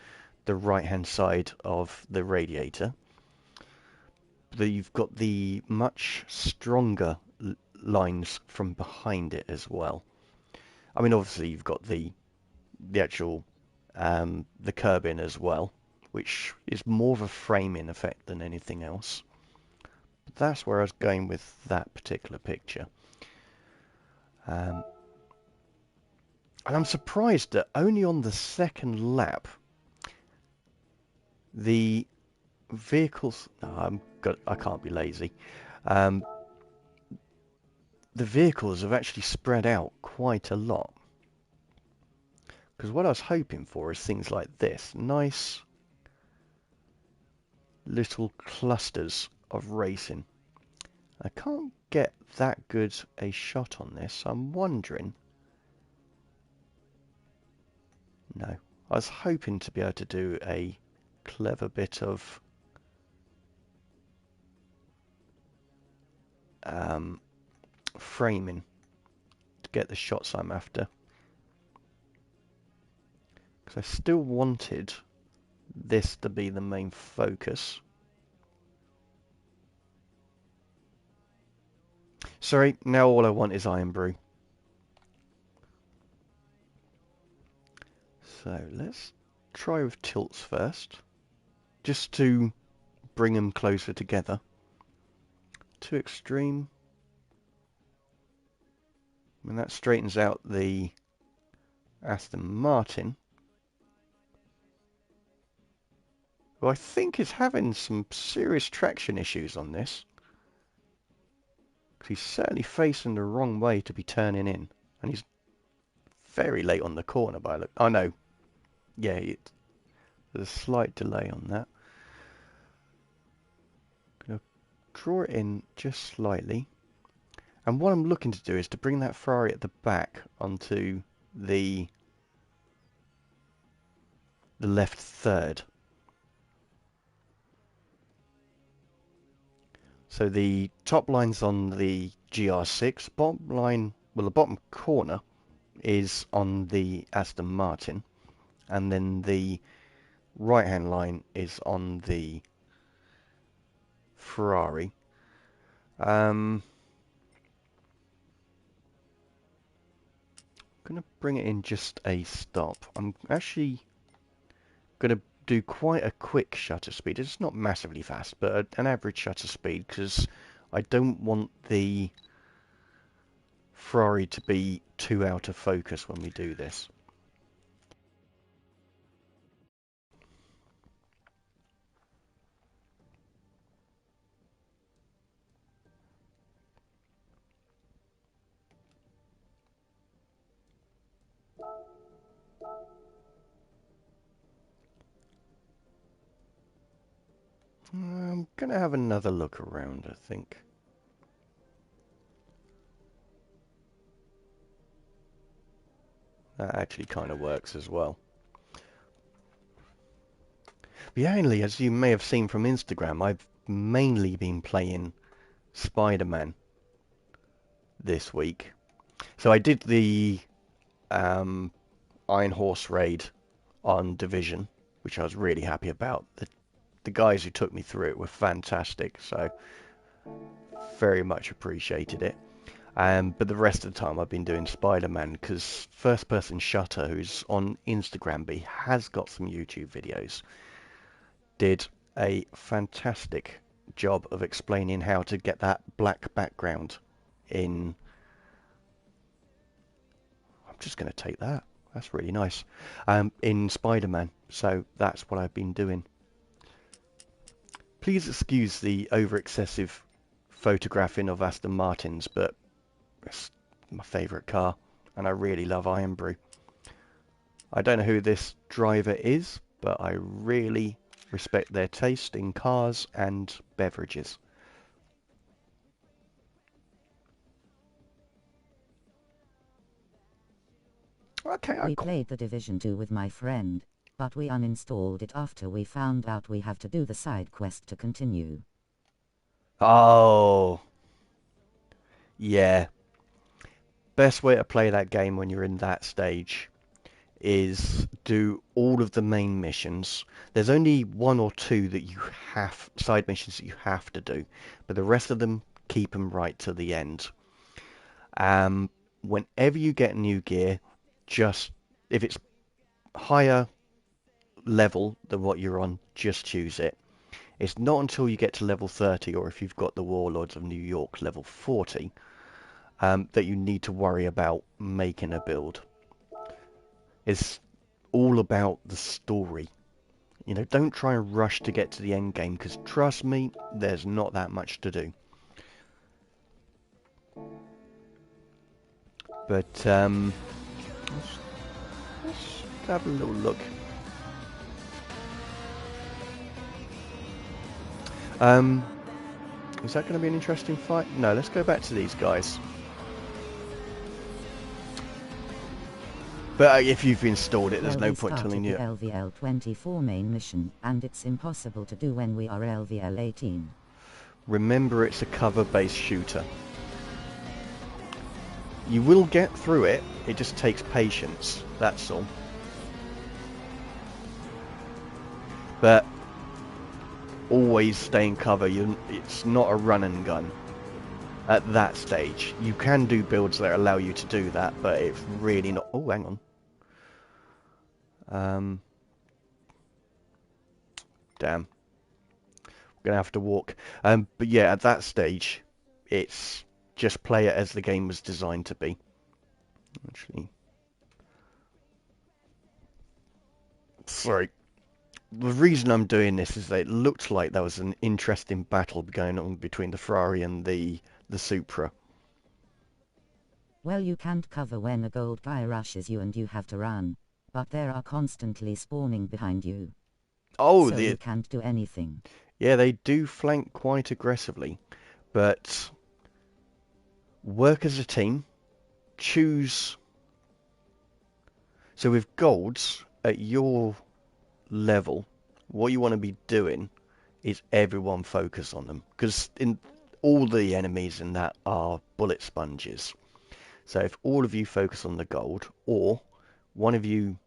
the right hand side of the radiator. You've got the much stronger lines from behind it as well. I mean, obviously you've got the actual the curbing as well, which is more of a framing effect than anything else. But that's where I was going with that particular picture. And I'm surprised that only on the second lap the vehicles. No, I can't be lazy. Um, the vehicles have actually spread out quite a lot. Because what I was hoping for is things like this. Nice little clusters of racing. I can't get that good a shot on this. I'm wondering. No. I was hoping to be able to do a clever bit of framing to get the shots I'm after. Because I still wanted this to be the main focus. Sorry, now all I want is Iron Brew. So let's try with tilts first, just to bring them closer together. Too extreme. And that straightens out the Aston Martin, who I think is having some serious traction issues on this. Because he's certainly facing the wrong way to be turning in. And he's very late on the corner by look. Oh no. Yeah, there's a slight delay on that. Gonna draw it in just slightly. And what I'm looking to do is to bring that Ferrari at the back onto the left third. So the top line's on the GR6, bottom line, well the bottom corner is on the Aston Martin, and then the right hand line is on the Ferrari. I'm going to bring it in just a stop. I'm actually going to do quite a quick shutter speed. It's not massively fast, but an average shutter speed, because I don't want the Ferrari to be too out of focus when we do this. I'm going to have another look around, I think. That actually kind of works as well. But yeah, only as you may have seen from Instagram, I've mainly been playing Spider-Man this week. So I did the um, Iron Horse raid on Division, which I was really happy about. The guys who took me through it were fantastic, so very much appreciated it. But the rest of the time I've been doing Spider-Man because First Person Shutter, who's on Instagram, but he has got some YouTube videos, did a fantastic job of explaining how to get that black background in. I'm just going to take that. That's really nice. In Spider-Man. So that's what I've been doing. Please excuse the over-excessive photographing of Aston Martins, but it's my favourite car, and I really love Iron Brew. I don't know who this driver is, but I really respect their taste in cars and beverages. Okay, We played the Division 2 with my friend, but we uninstalled it after we found out we have to do the side quest to continue. Oh, yeah. Best way to play that game when you're in that stage is do all of the main missions. There's only one or two that you have, side missions that you have to do, but the rest of them keep them right to the end. Whenever you get new gear, just if it's higher level than what you're on, just choose it. It's not until you get to level 30, or if you've got the Warlords of New York level 40, that you need to worry about making a build. It's all about the story. You know, don't try and rush to get to the end game, because trust me, there's not that much to do. But let's have a little look. Um, is that going to be an interesting fight? No, let's go back to these guys. But if you've installed it, there's Well, no we point telling started you. the LVL 24 main mission, and it's impossible to do when we are LVL 18. Remember, it's a cover-based shooter. You will get through it, it just takes patience, that's all. But always stay in cover, it's not a run and gun at that stage. You can do builds that allow you to do that, but it's really not... Oh, hang on. Damn. We're going to have to walk. But yeah, at that stage, it's just play it as the game was designed to be. Actually... Sorry. The reason I'm doing this is that it looked like there was an interesting battle going on between the Ferrari and the Supra. Well, you can't cover when a gold guy rushes you and you have to run, but they are constantly spawning behind you. Oh, So you can't do anything. Yeah, they do flank quite aggressively, but work as a team, choose... So with golds, at your level, what you want to be doing is everyone focus on them, because in all the enemies in that are bullet sponges. So if all of you focus on the gold, or one of you,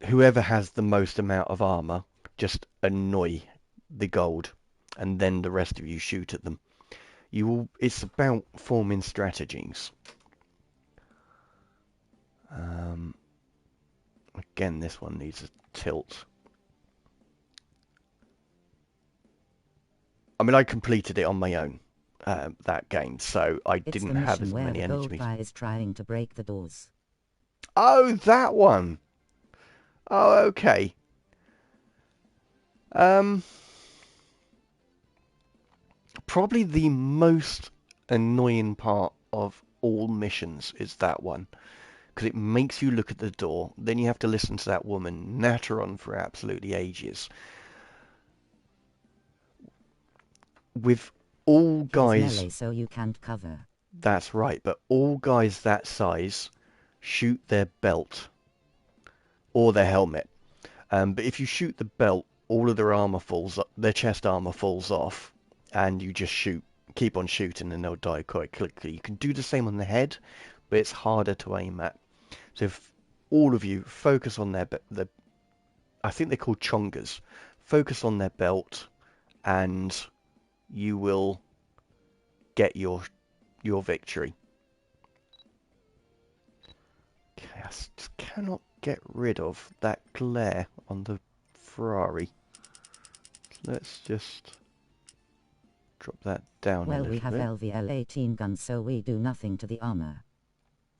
whoever has the most amount of armor, just annoy the gold, and then the rest of you shoot at them. It's about forming strategies. Again, this one needs a tilt. I mean, I completed it on my own, that game, so I It's didn't the have mission as where many the gold enemies. guy is trying to break the doors. Oh, that one! Oh, okay. Probably the most annoying part of all missions is that one, because it makes you look at the door. Then you have to listen to that woman natter on for absolutely ages. With all Here's guys, melee so you can't cover. that's right, but all guys that size shoot their belt or their helmet. But if you shoot the belt, all of their armor falls, their chest armor falls off, and you just keep on shooting, and they'll die quite quickly. You can do the same on the head, but it's harder to aim at. So if all of you focus on I think they're called chongas, focus on their belt, and you will get your victory. Okay, I just cannot get rid of that glare on the Ferrari. Let's just drop that down a Well, we little have bit. LVL-18 guns, so we do nothing to the armor.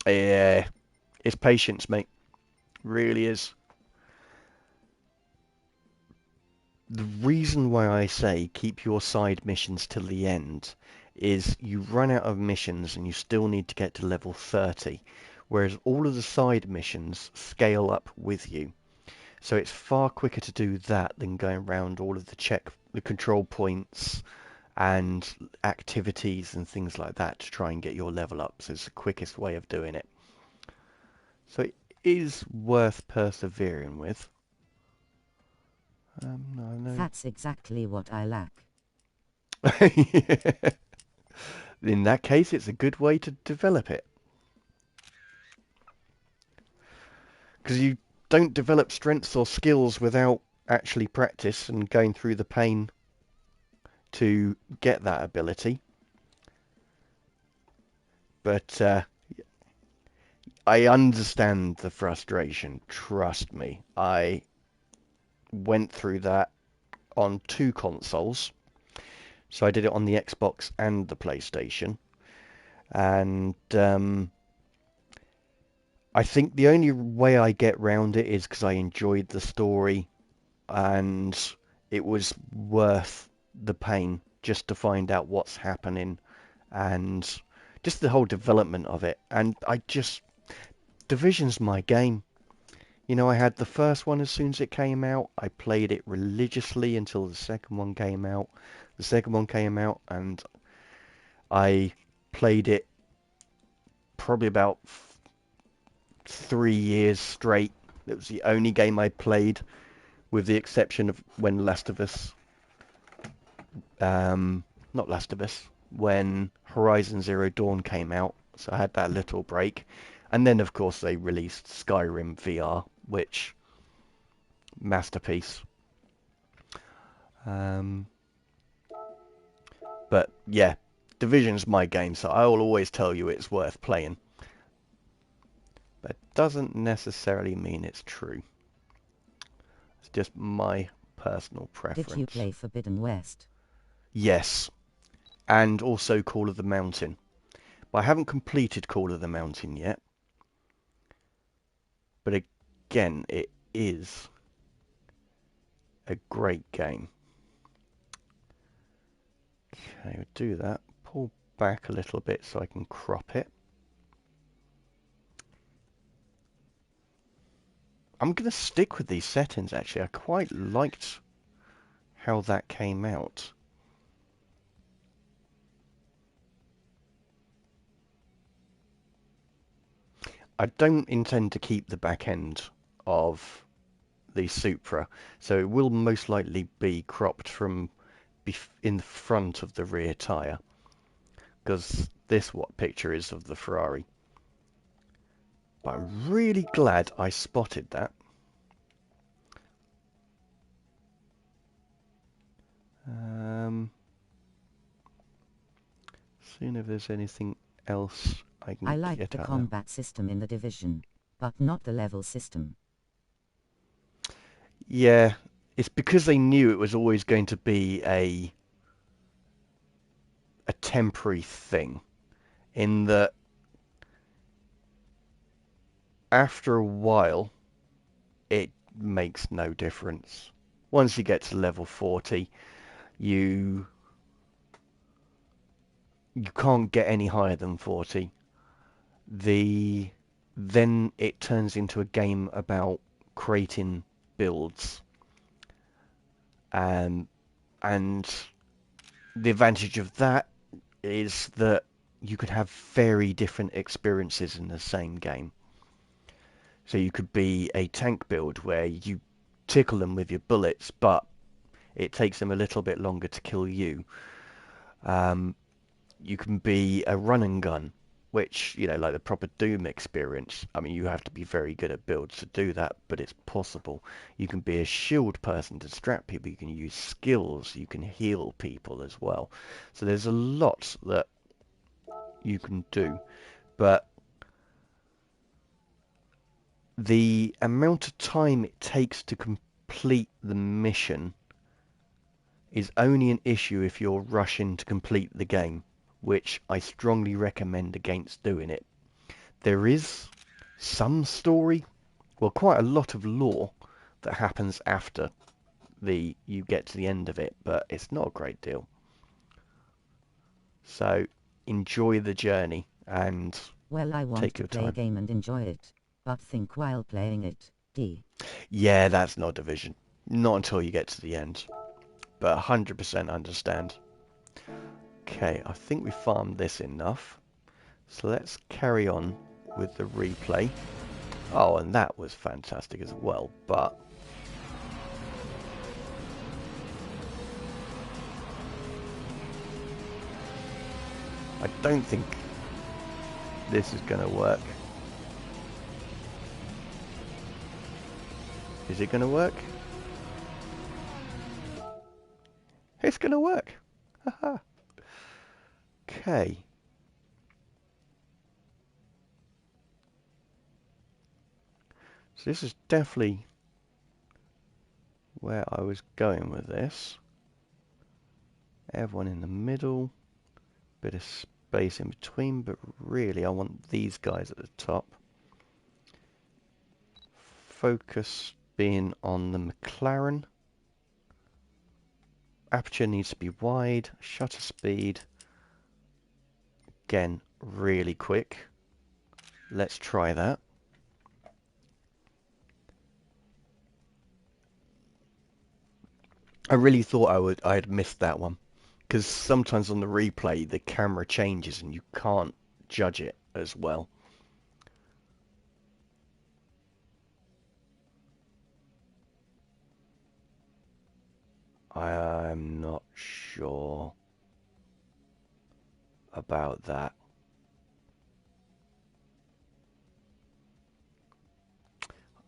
Yeah, it's patience, mate. Really is. The reason why I say keep your side missions till the end is you run out of missions and you still need to get to level 30, whereas all of the side missions scale up with you. So it's far quicker to do that than going around all of the control points and activities and things like that to try and get your level up. So it's the quickest way of doing it. So it is worth persevering with. I know. That's exactly what I lack. In that case, it's a good way to develop it. Because you don't develop strengths or skills without actually practice and going through the pain to get that ability. But I understand the frustration. Trust me. I went through that on two consoles. So I did it on the Xbox and the PlayStation. And I think the only way I get round it is because I enjoyed the story and it was worth the pain just to find out what's happening and just the whole development of it. And Division's my game. You know, I had the first one as soon as it came out. I played it religiously until the second one came out. The second one came out and I played it probably about 3 years straight. It was the only game I played, with the exception of when Last of Us, not Last of Us, when Horizon Zero Dawn came out. So I had that little break. And then, of course, they released Skyrim VR, which, masterpiece. Um, but yeah, Division's my game, so I will always tell you it's worth playing. But it doesn't necessarily mean it's true. It's just my personal Did you preference. play Forbidden West? Yes, and also Call of the Mountain. But I haven't completed Call of the Mountain yet. But again, it is a great game. Okay, we'll do that. Pull back a little bit so I can crop it. I'm going to stick with these settings, actually. I quite liked how that came out. I don't intend to keep the back end of the Supra, so it will most likely be cropped from in the front of the rear tyre, because this what picture is of the Ferrari. But I'm really glad I spotted that. Seeing if there's anything else I I can liked get the out there. combat system in the Division, but not the level system. Yeah, it's because they knew it was always going to be a temporary thing, in that after a while it makes no difference. Once you get to level 40, you you can't get any higher than 40. The then it turns into a game about creating builds. And the advantage of that is that you could have very different experiences in the same game. So you could be a tank build where you tickle them with your bullets, but it takes them a little bit longer to kill you. Um, you can be a run and gun, which, like the proper Doom experience. I mean, you have to be very good at builds to do that, but it's possible. You can be a shield person to distract people. You can use skills. You can heal people as well. So there's a lot that you can do. But the amount of time it takes to complete the mission is only an issue if you're rushing to complete the game, which I strongly recommend against doing it. There is some story, well, quite a lot of lore that happens after you get to the end of it, but it's not a great deal. So enjoy the journey and Well, I want take to your play a time. game and enjoy it, but think while playing it. Yeah, that's not Division. Not until you get to the end. But 100% understand. Okay, I think we farmed this enough. So let's carry on with the replay. Oh, and that was fantastic as well, but I don't think this is going to work. Is it going to work? It's going to work. Haha. Okay. So this is definitely where I was going with this. Everyone in the middle. Bit of space in between, but really I want these guys at the top. Focus being on the McLaren. Aperture needs to be wide. Shutter speed. Again, really quick. Let's try that. I really thought I had missed that one. Because sometimes on the replay the camera changes and you can't judge it as well. I'm not sure about that.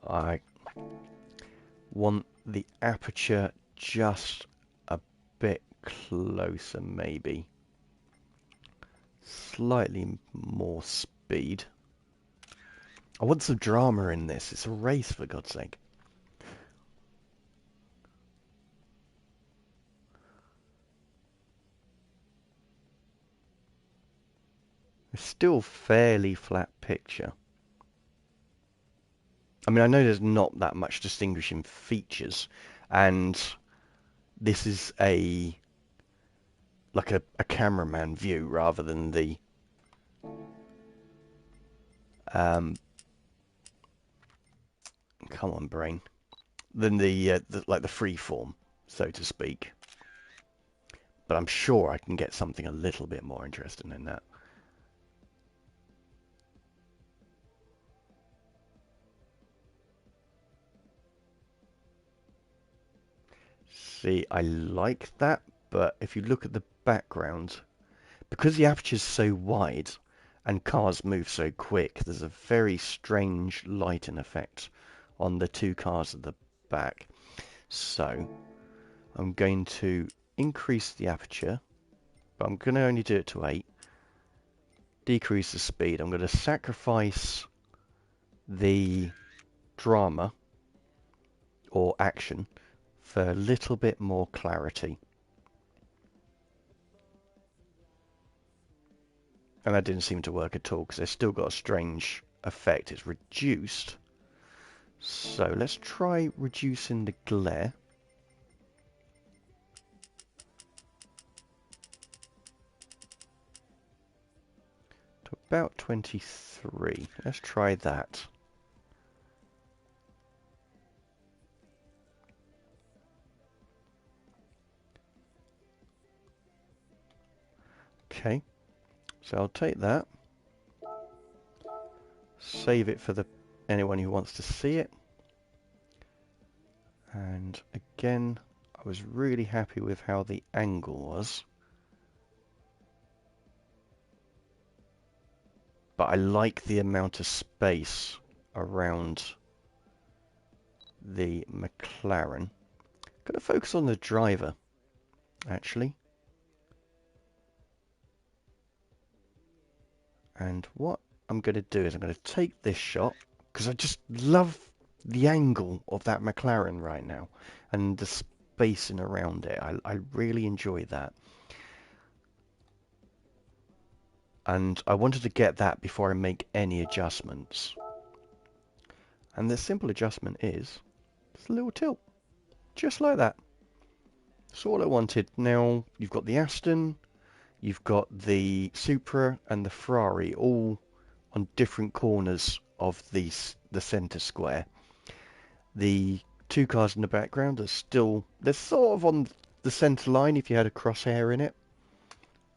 I want the aperture just a bit closer, maybe. Slightly more speed. I want some drama in this. It's a race, for God's sake. It's still fairly flat picture. I mean, I know there's not that much distinguishing features, and this is like a cameraman view rather than the come on brain, than the like the free form, so to speak. But I'm sure I can get something a little bit more interesting than that. See, I like that, but if you look at the background, because the aperture is so wide and cars move so quick, there's a very strange lighting effect on the two cars at the back. So I'm going to increase the aperture, but I'm going to only do it to 8. Decrease the speed. I'm going to sacrifice the drama or action for a little bit more clarity. And that didn't seem to work at all because it's still got a strange effect. It's reduced. So let's try reducing the glare. to about 23. Let's try that. Okay, so I'll take that, save it for anyone who wants to see it. And again, I was really happy with how the angle was. But I like the amount of space around the McLaren. Gonna focus on the driver, actually. And what I'm going to do is I'm going to take this shot, because I just love the angle of that McLaren right now, and the spacing around it. I really enjoy that. And I wanted to get that before I make any adjustments. And the simple adjustment is just a little tilt, just like that. That's all I wanted. Now you've got the Aston, you've got the Supra and the Ferrari all on different corners of the centre square. The two cars in the background are still, they're sort of on the centre line if you had a crosshair in it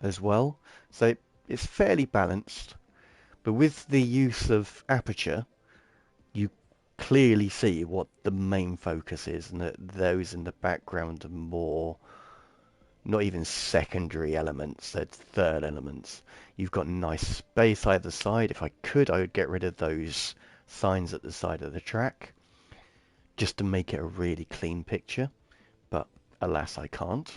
as well. So it's fairly balanced. But with the use of aperture, you clearly see what the main focus is, and that those in the background are more, not even secondary elements, they're third elements. You've got nice space either side. If I could, I would get rid of those signs at the side of the track, just to make it a really clean picture. But alas, I can't.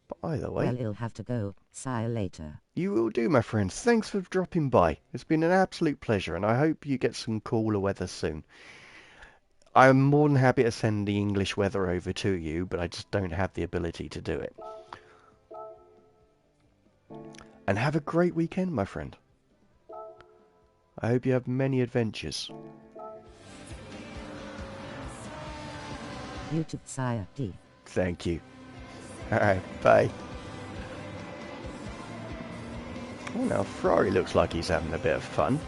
But either way, Well, you'll have to go. See you later. you will do, my friends. Thanks for dropping by. It's been an absolute pleasure, and I hope you get some cooler weather soon. I'm more than happy to send the English weather over to you, but I just don't have the ability to do it. And have a great weekend, my friend. I hope you have many adventures. YouTube Sire D. Thank you. Alright, bye. Oh, now Ferrari looks like he's having a bit of fun.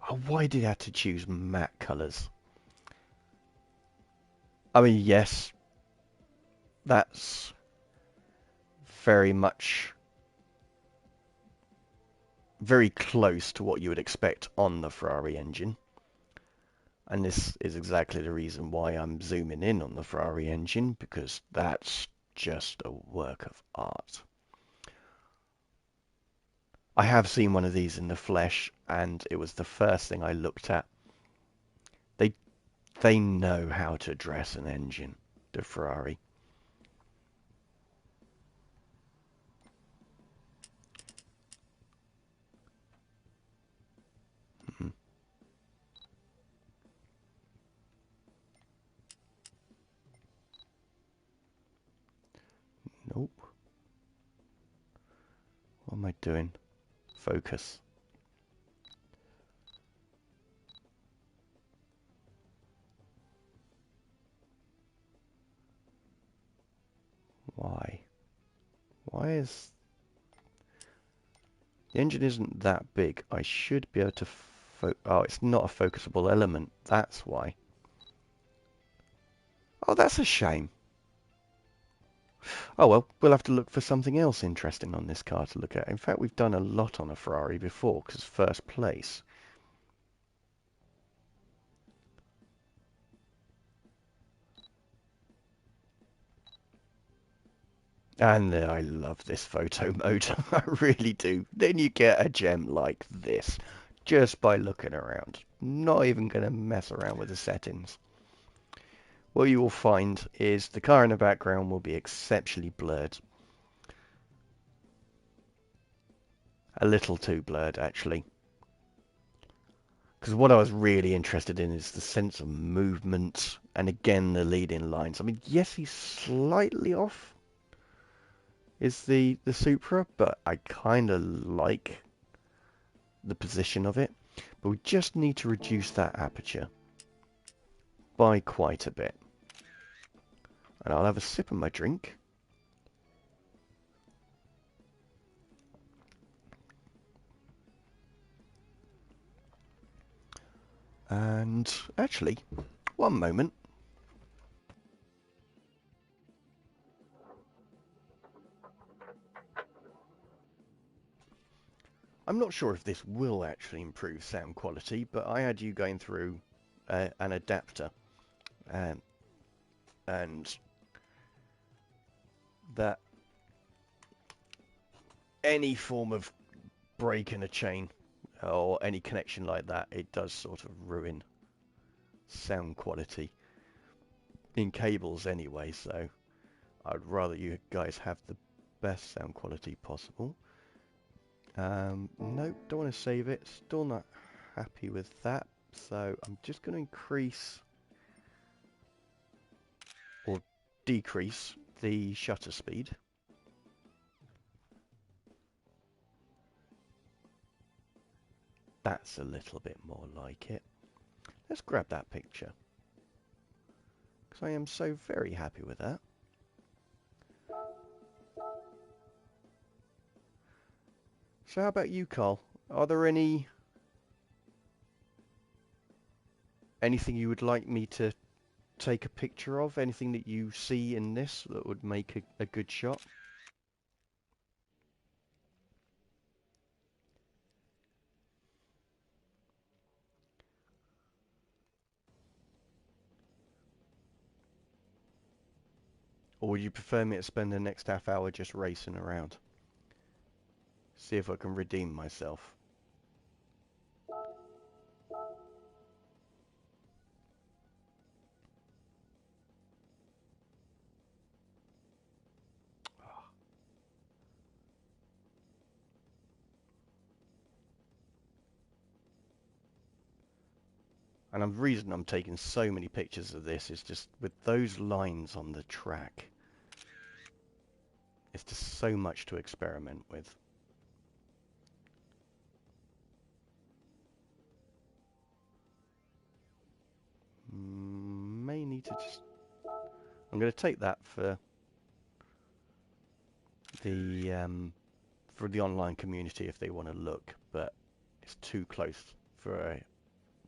Oh, why did he have to choose matte colours? I mean, yes, that's very much very close to what you would expect on the Ferrari engine. And this is exactly the reason why I'm zooming in on the Ferrari engine, because that's just a work of art. I have seen one of these in the flesh, and it was the first thing I looked at. They know how to dress an engine, the Ferrari. Mhm. Nope. What am I doing? Focus. Why? Why is... The engine isn't that big. I should be able to oh, it's not a focusable element. That's why. Oh, that's a shame. Oh well, we'll have to look for something else interesting on this car to look at. In fact, we've done a lot on a Ferrari before, because first place. And I love this photo mode. I really do. Then you get a gem like this, just by looking around. Not even going to mess around with the settings. What you will find is the car in the background will be exceptionally blurred. A little too blurred, actually. Because what I was really interested in is the sense of movement, and again, the leading lines. I mean, yes, he's slightly off, is the Supra, but I kind of like the position of it. But we just need to reduce that aperture by quite a bit. And I'll have a sip of my drink. And actually, one moment. I'm not sure if this will actually improve sound quality, but I had you going through an adapter, um, and that any form of break in a chain or any connection like that, it does sort of ruin sound quality in cables anyway, so I'd rather you guys have the best sound quality possible. Nope, don't want to save it. Still not happy with that. So I'm just going to increase or decrease the shutter speed. That's a little bit more like it. Let's grab that picture, because I am so very happy with that. So how about you, Carl? Are there anything you would like me to take a picture of? Anything that you see in this that would make a good shot? Or would you prefer me to spend the next half hour just racing around? See if I can redeem myself. And the reason I'm taking so many pictures of this is just with those lines on the track. It's just so much to experiment with. May need to just... I'm going to take that for the online community if they want to look, but it's too close for a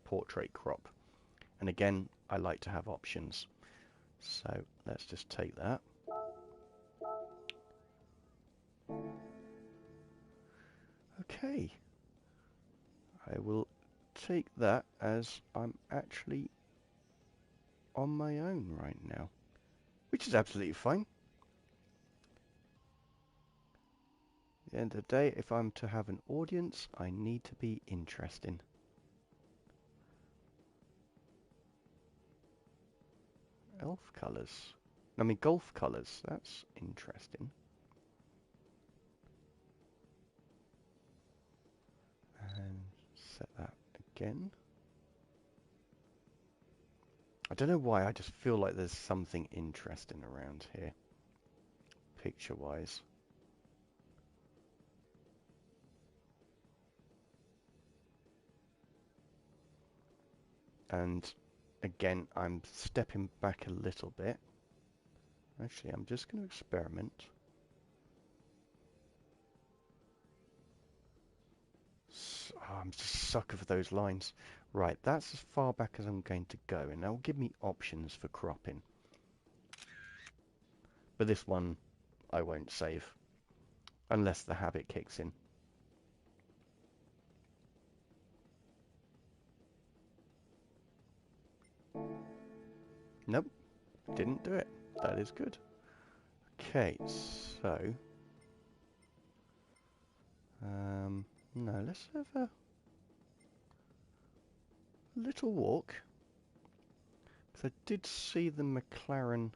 portrait crop. And again, I like to have options. So let's just take that. Okay. I will take that as I'm actually on my own right now, which is absolutely fine. At the end of the day, if I'm to have an audience, I need to be interesting. Elf colours. I mean, golf colours. That's interesting. And set that again. I don't know why, I just feel like there's something interesting around here, picture-wise. And again, I'm stepping back a little bit. Actually, I'm just going to experiment. Oh, I'm just a sucker for those lines. Right, that's as far back as I'm going to go, and that will give me options for cropping. But this one, I won't save, unless the habit kicks in. Nope, didn't do it. That is good. Okay, so... no, let's have a little walk. Because I did see the McLaren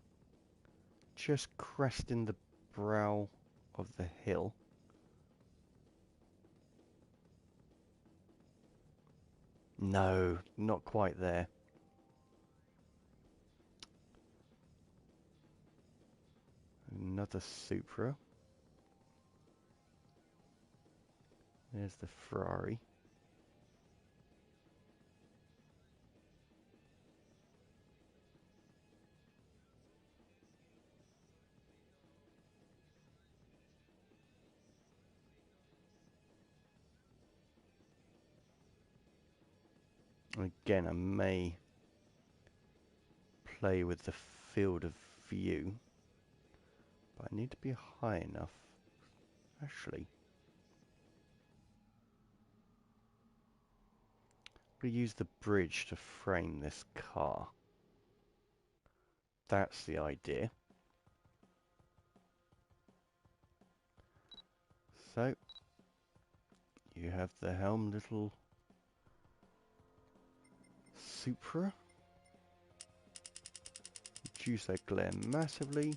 just cresting the brow of the hill. No, not quite there. Another Supra. There's the Ferrari. Again, I may play with the field of view, but I need to be high enough. Actually, we use the bridge to frame this car. That's the idea. So, you have the helm little Supra. Reduce that glare massively.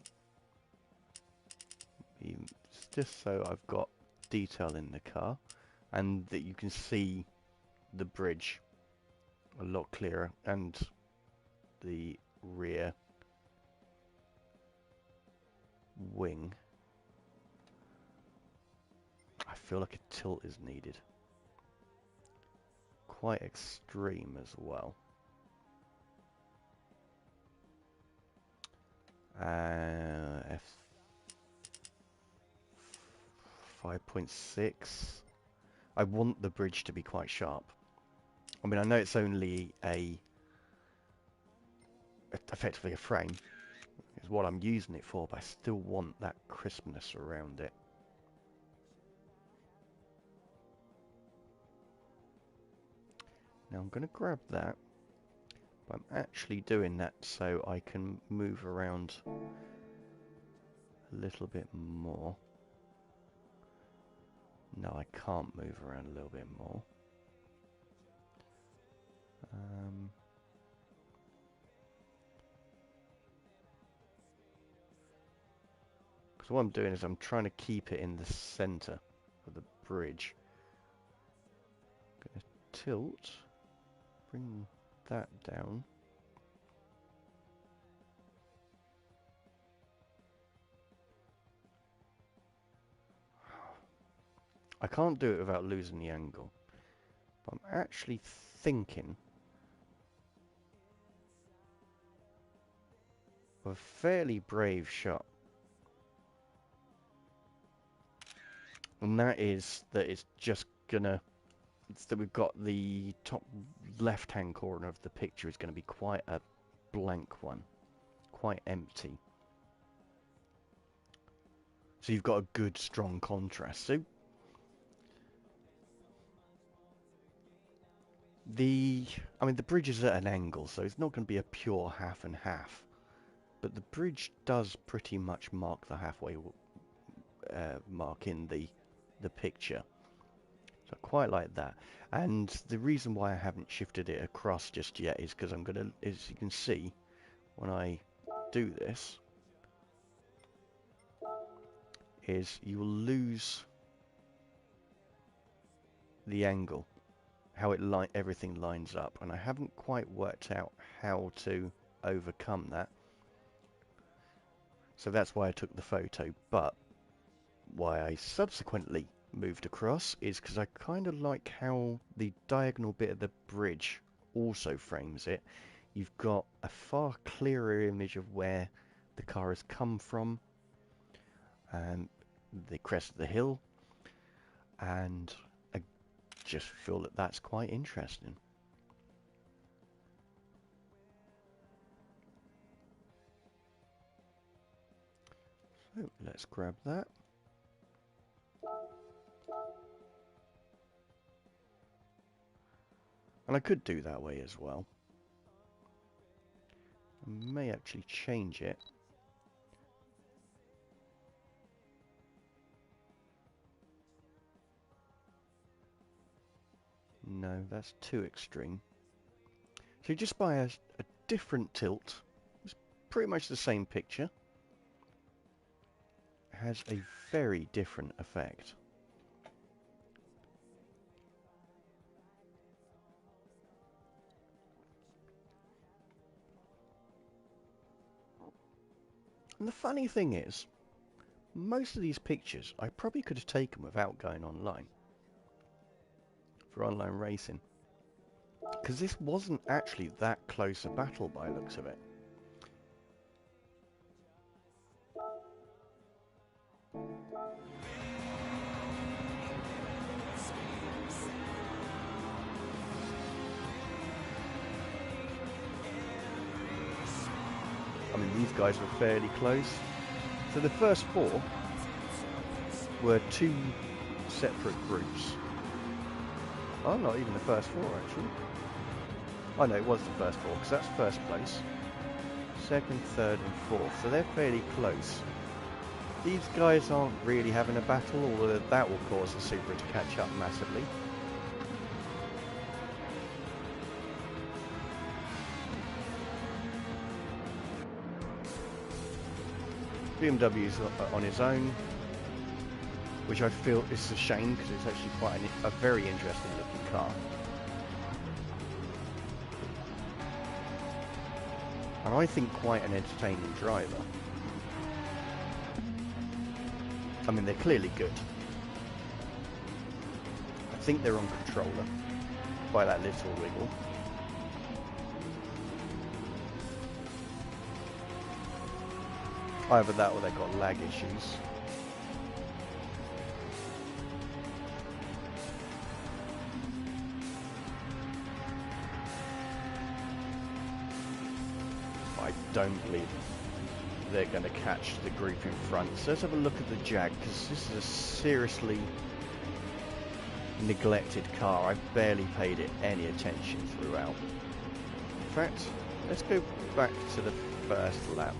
Just so I've got detail in the car and that you can see the bridge a lot clearer and the rear wing. I feel like a tilt is needed. Quite extreme as well. 5.6. I want the bridge to be quite sharp. I mean, I know it's only effectively a frame. Is what I'm using it for, but I still want that crispness around it. Now I'm going to grab that, but I'm actually doing that so I can move around a little bit more. No, I can't move around a little bit more. Because what I'm doing is I'm trying to keep it in the center of the bridge. I'm going to tilt, bring that down. I can't do it without losing the angle. But I'm actually thinking of a fairly brave shot. And that is that it's just gonna... It's that we've got the top left-hand corner of the picture is going to be quite a blank one. Quite empty. So you've got a good, strong contrast. So I mean, the bridge is at an angle, so it's not going to be a pure half and half. But the bridge does pretty much mark the halfway mark in the picture. So I quite like that. And the reason why I haven't shifted it across just yet is because I'm going to, as you can see, when I do this, is you will lose the angle, how everything lines up, and I haven't quite worked out how to overcome that. So that's why I took the photo, but why I subsequently moved across is because I kind of like how the diagonal bit of the bridge also frames it. You've got a far clearer image of where the car has come from, and the crest of the hill, and I just feel that that's quite interesting. So let's grab that. And I could do that way as well. I may actually change it. No, that's too extreme. So just by a different tilt, it's pretty much the same picture, has a very different effect. And the funny thing is, most of these pictures I probably could have taken without going online for online racing, because this wasn't actually that close a battle by the looks of it. mean, these guys were fairly close. So the first four were two separate groups. Oh, not even the first four, actually. Oh, no, it was the first four, because that's first place. Second, third, and fourth. So they're fairly close. These guys aren't really having a battle, although that will cause the Supra to catch up massively. BMW's on his own, which I feel is a shame because it's actually quite a very interesting looking car. And I think quite an entertaining driver. I mean, they're clearly good. I think they're on controller by that little wiggle. Either that or they've got lag issues. I don't believe they're going to catch the group in front. So let's have a look at the Jag, because this is a seriously neglected car. I've barely paid it any attention throughout. In fact, let's go back to the first lap.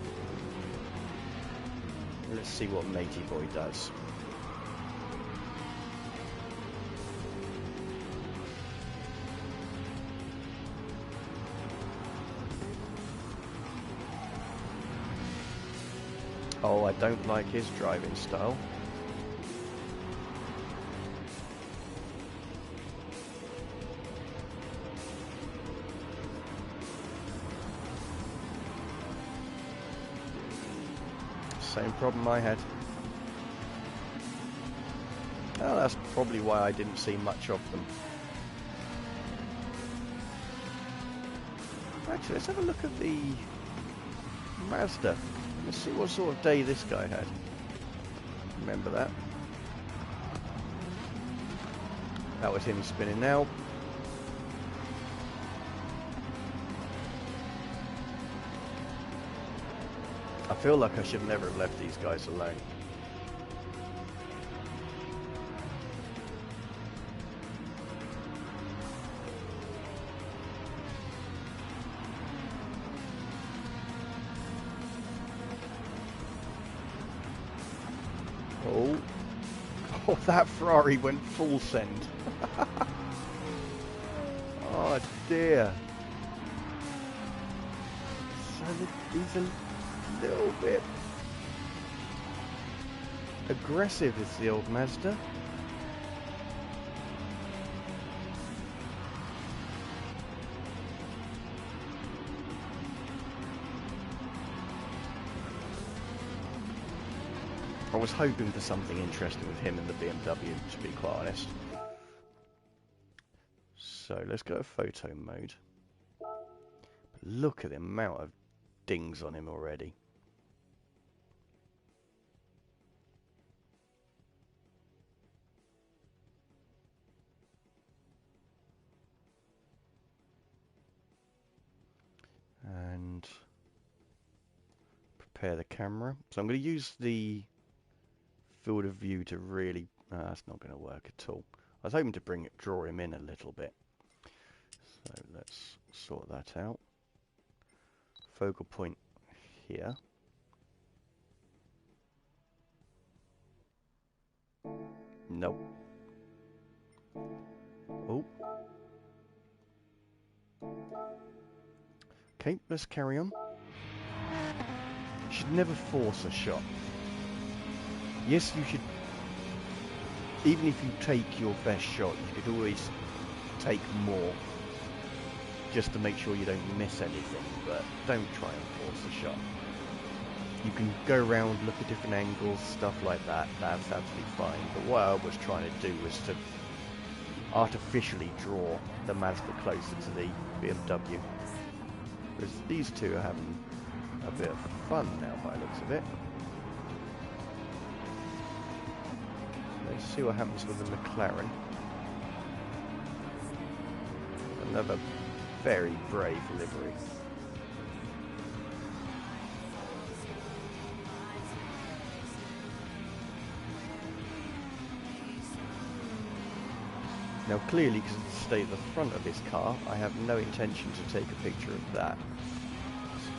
Let's see what Matey Boy does. Oh, I don't like his driving style. Same problem I had. Oh, that's probably why I didn't see much of them. Actually, let's have a look at the Mazda. Let's see what sort of day this guy had. Remember that. That was him spinning now. I feel like I should never have left these guys alone. Oh, that Ferrari went full send. Oh dear. So he's a little bit aggressive, is the old Mazda. I was hoping for something interesting with him and the BMW, to be quite honest. So let's go to photo mode. But look at the amount of dings on him already. And prepare the camera. So I'm going to use the field of view to really... that's not going to work at all. I was hoping to draw him in a little bit. So let's sort that out. Focal point here. Nope. Oh. Okay, let's carry on. You should never force a shot. Yes, you should... Even if you take your best shot, you could always take more. Just to make sure you don't miss anything, but don't try and force the shot. You can go around, look at different angles, stuff like that. That's absolutely fine. But what I was trying to do was to artificially draw the Mazda closer to the BMW. Because these two are having a bit of fun now by the looks of it. Let's see what happens with the McLaren. Another very brave livery. Now clearly, because it's the state of the front of this car, I have no intention to take a picture of that.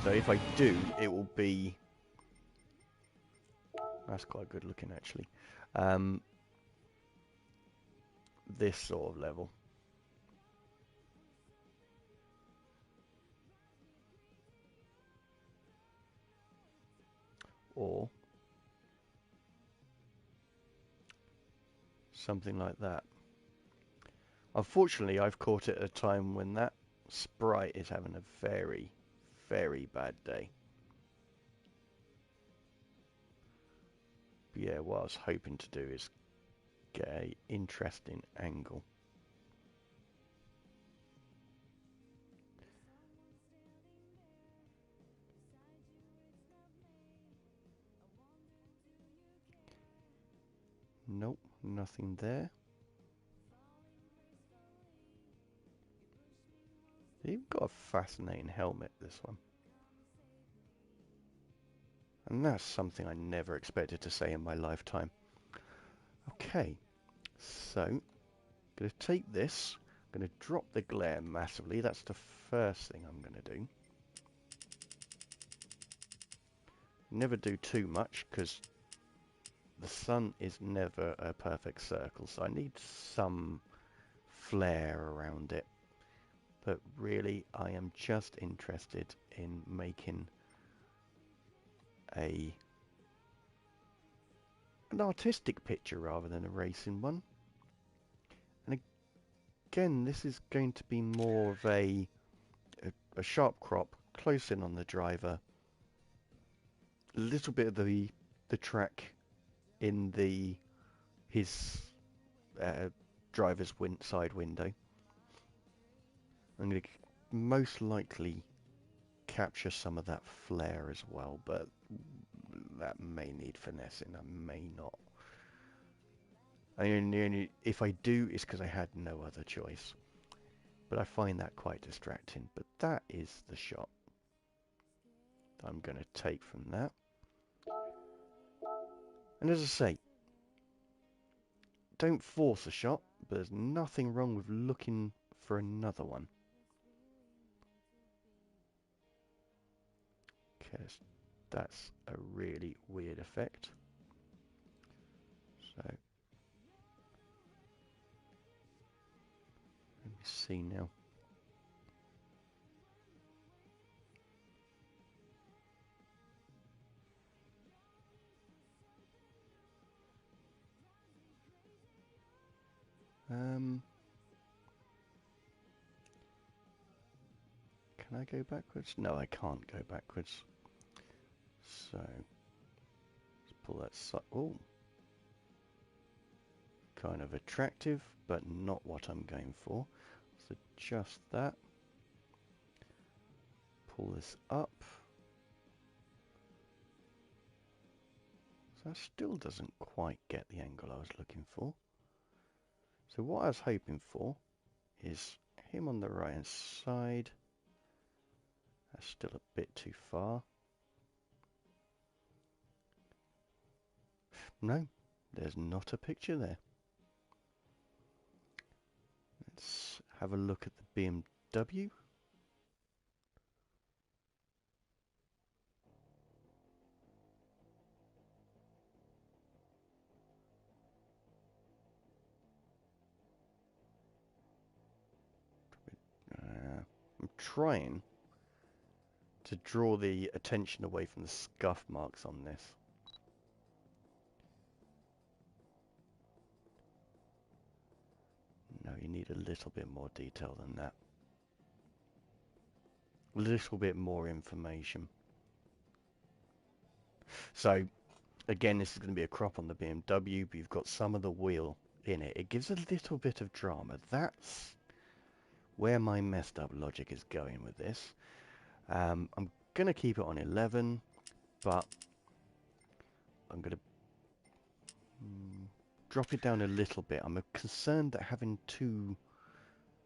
So if I do, it will be... That's quite good looking actually. Um, this sort of level. Or something like that. Unfortunately, I've caught it at a time when that sprite is having a very, very bad day. But yeah, what I was hoping to do is get a interesting angle. Nope, nothing there. You've got a fascinating helmet, this one. And that's something I never expected to say in my lifetime. Okay, so I'm going to take this, I'm going to drop the glare massively. That's the first thing I'm going to do. Never do too much because the sun is never a perfect circle, so I need some flare around it. But really, I am just interested in making an artistic picture rather than a racing one. And again, this is going to be more of a sharp crop, close in on the driver, a little bit of the track in his driver's side window. I'm going to most likely capture some of that flare as well, but that may need finessing. I may not. If I do, it's because I had no other choice. But I find that quite distracting. But that is the shot I'm going to take from that. And as I say, don't force a shot, but there's nothing wrong with looking for another one. Because that's a really weird effect. So, let me see now. Can I go backwards? No, I can't go backwards. So, let's pull that side. Oh, kind of attractive, but not what I'm going for. So just that. Pull this up. So that still doesn't quite get the angle I was looking for. So what I was hoping for is him on the right hand side. That's still a bit too far. No, there's not a picture there. Let's have a look at the BMW. I'm trying to draw the attention away from the scuff marks on this. No, you need a little bit more detail than that. A little bit more information. So, again, this is going to be a crop on the BMW, but you've got some of the wheel in it. It gives a little bit of drama. That's where my messed up logic is going with this. I'm going to keep it on 11, but I'm going to drop it down a little bit. I'm concerned that having too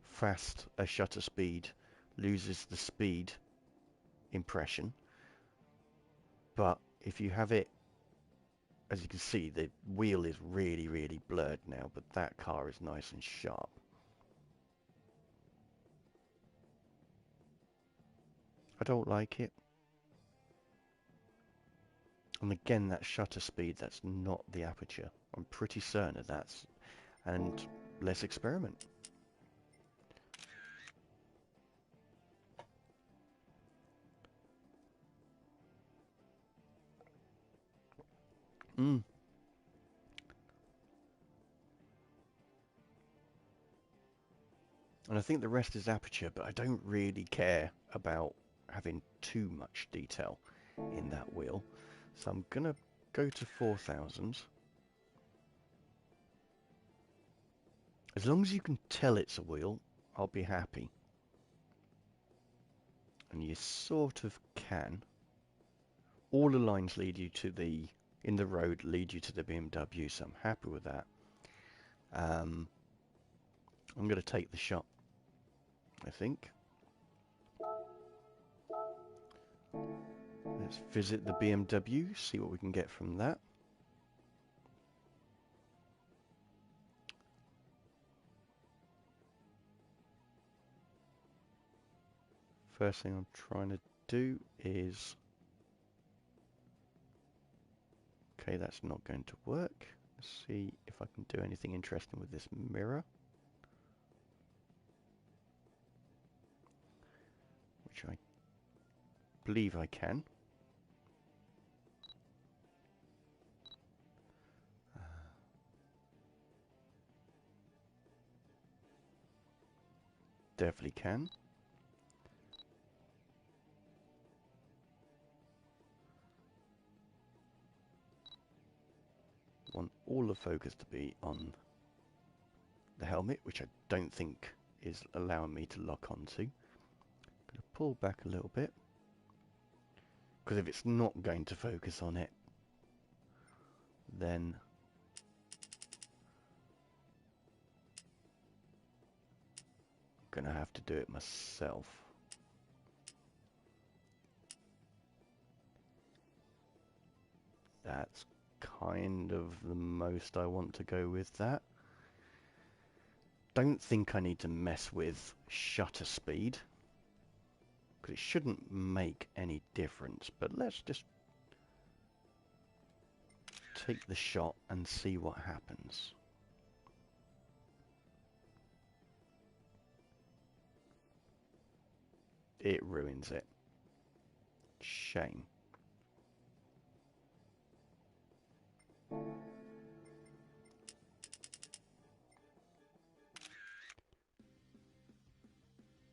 fast a shutter speed loses the speed impression. But if you have it, as you can see, the wheel is really, really blurred now, but that car is nice and sharp. don't like it. And again, that shutter speed, that's not the aperture. I'm pretty certain of that. And let's experiment. Mm. And I think the rest is aperture, but I don't really care about having too much detail in that wheel. So I'm going to go to 4000. As long as you can tell it's a wheel, I'll be happy. And you sort of can. All the lines lead you to the, in the road, lead you to the BMW, so I'm happy with that. I'm going to take the shot, I think. Let's visit the BMW, see what we can get from that. First thing I'm trying to do is... Okay, that's not going to work. Let's see if I can do anything interesting with this mirror. Which I believe I can. Definitely can. Want all the focus to be on the helmet, which I don't think is allowing me to lock onto. I'm going to pull back a little bit, because if it's not going to focus on it, then I'm going to have to do it myself. That's kind of the most I want to go with that. Don't think I need to mess with shutter speed, because it shouldn't make any difference, but let's just take the shot and see what happens. It ruins it. Shame.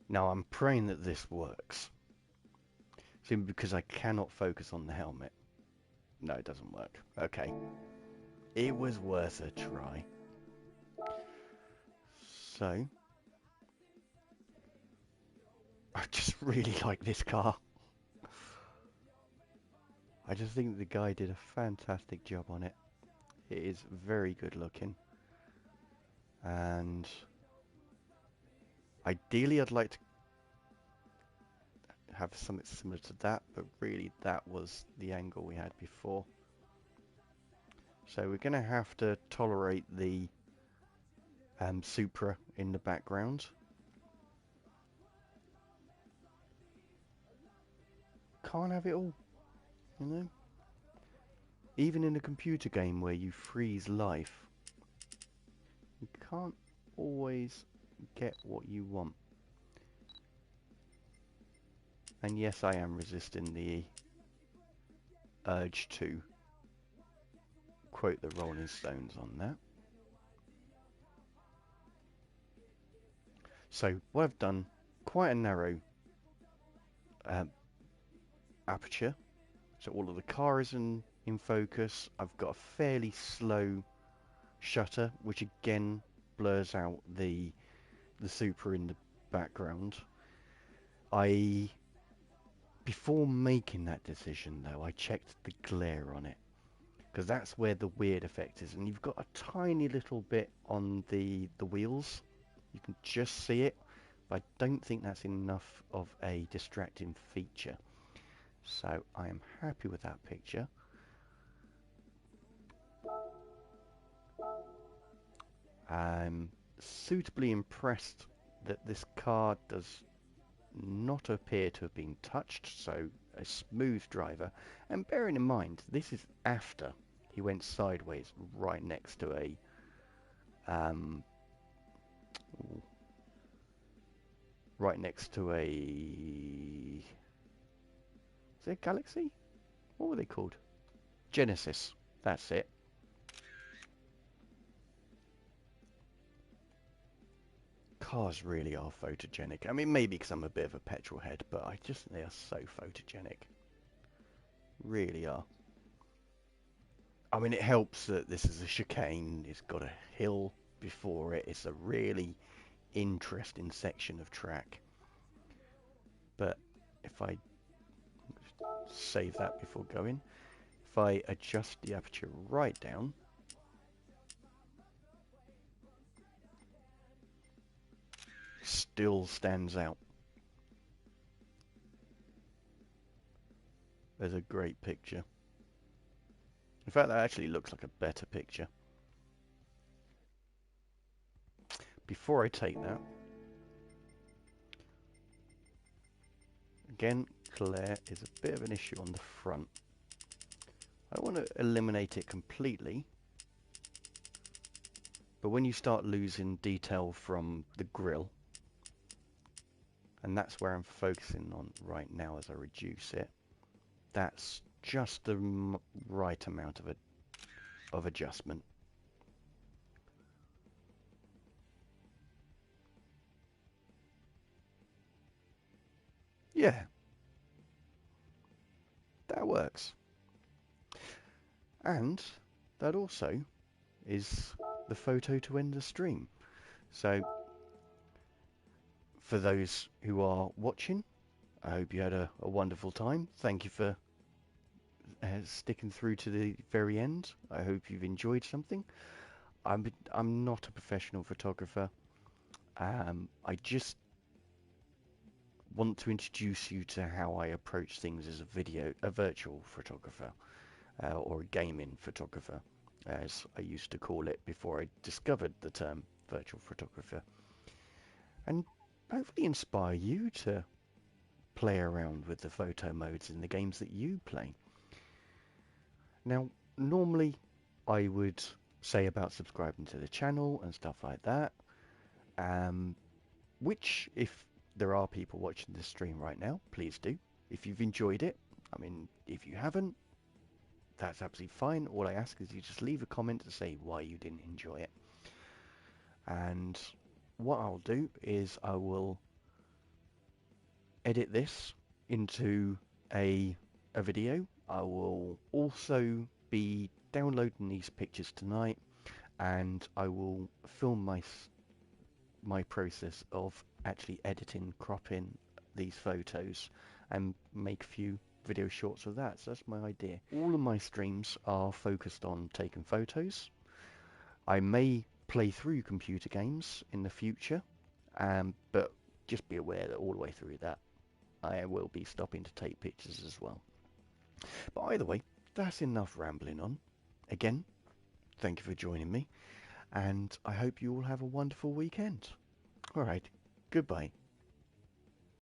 Now I'm praying that this works. Simply because I cannot focus on the helmet. No, it doesn't work. Okay. It was worth a try. So, I just really like this car. I just think the guy did a fantastic job on it. It is very good looking. And ideally I'd like to have something similar to that, but really that was the angle we had before. So we're going to have to tolerate the Supra in the background. Can't have it all, you know? Even in a computer game where you freeze life, you can't always get what you want. And yes, I am resisting the urge to quote the Rolling Stones on that. So what I've done, quite a narrow aperture, so all of the car is in focus. I've got a fairly slow shutter, which again blurs out the Supra in the background. Before making that decision though, I checked the glare on it, because that's where the weird effect is, and you've got a tiny little bit on the wheels. You can just see it, but I don't think that's enough of a distracting feature. So I am happy with that picture. I'm suitably impressed that this car does not appear to have been touched, so a smooth driver. And bearing in mind, this is after he went sideways right next to a right next to a is it a Galaxy? What were they called? Genesis. That's it. Cars really are photogenic. I mean, maybe because I'm a bit of a petrol head, but I just think they are so photogenic. Really are. I mean, it helps that this is a chicane. It's got a hill before it. It's a really interesting section of track. But if I save that before going, if I adjust the aperture right down, still stands out. There's a great picture. In fact, that actually looks like a better picture. Before I take that, again, glare is a bit of an issue on the front. I want to eliminate it completely, but when you start losing detail from the grille, and that's where I'm focusing on right now as I reduce it, that's just the right amount of adjustment. Yeah, that works. And that also is the photo to end the stream. So for those who are watching, I hope you had a wonderful time. Thank you for sticking through to the very end. I hope you've enjoyed something. I'm not a professional photographer. I just want to introduce you to how I approach things as a virtual photographer, or a gaming photographer, as I used to call it before I discovered the term virtual photographer, and hopefully inspire you to play around with the photo modes in the games that you play. Now, normally I would say about subscribing to the channel and stuff like that, which if there are people watching this stream right now, please do. If you've enjoyed it, I mean, if you haven't, that's absolutely fine. All I ask is you just leave a comment to say why you didn't enjoy it. And what I'll do is I will edit this into a video. I will also be downloading these pictures tonight, and I will film my process of actually editing, cropping these photos, and make a few video shorts of that. So that's my idea. All of my streams are focused on taking photos. I may play through computer games in the future, but just be aware that all the way through that I will be stopping to take pictures as well. But either way, that's enough rambling on. Again, thank you for joining me, and I hope you all have a wonderful weekend. Alright, goodbye.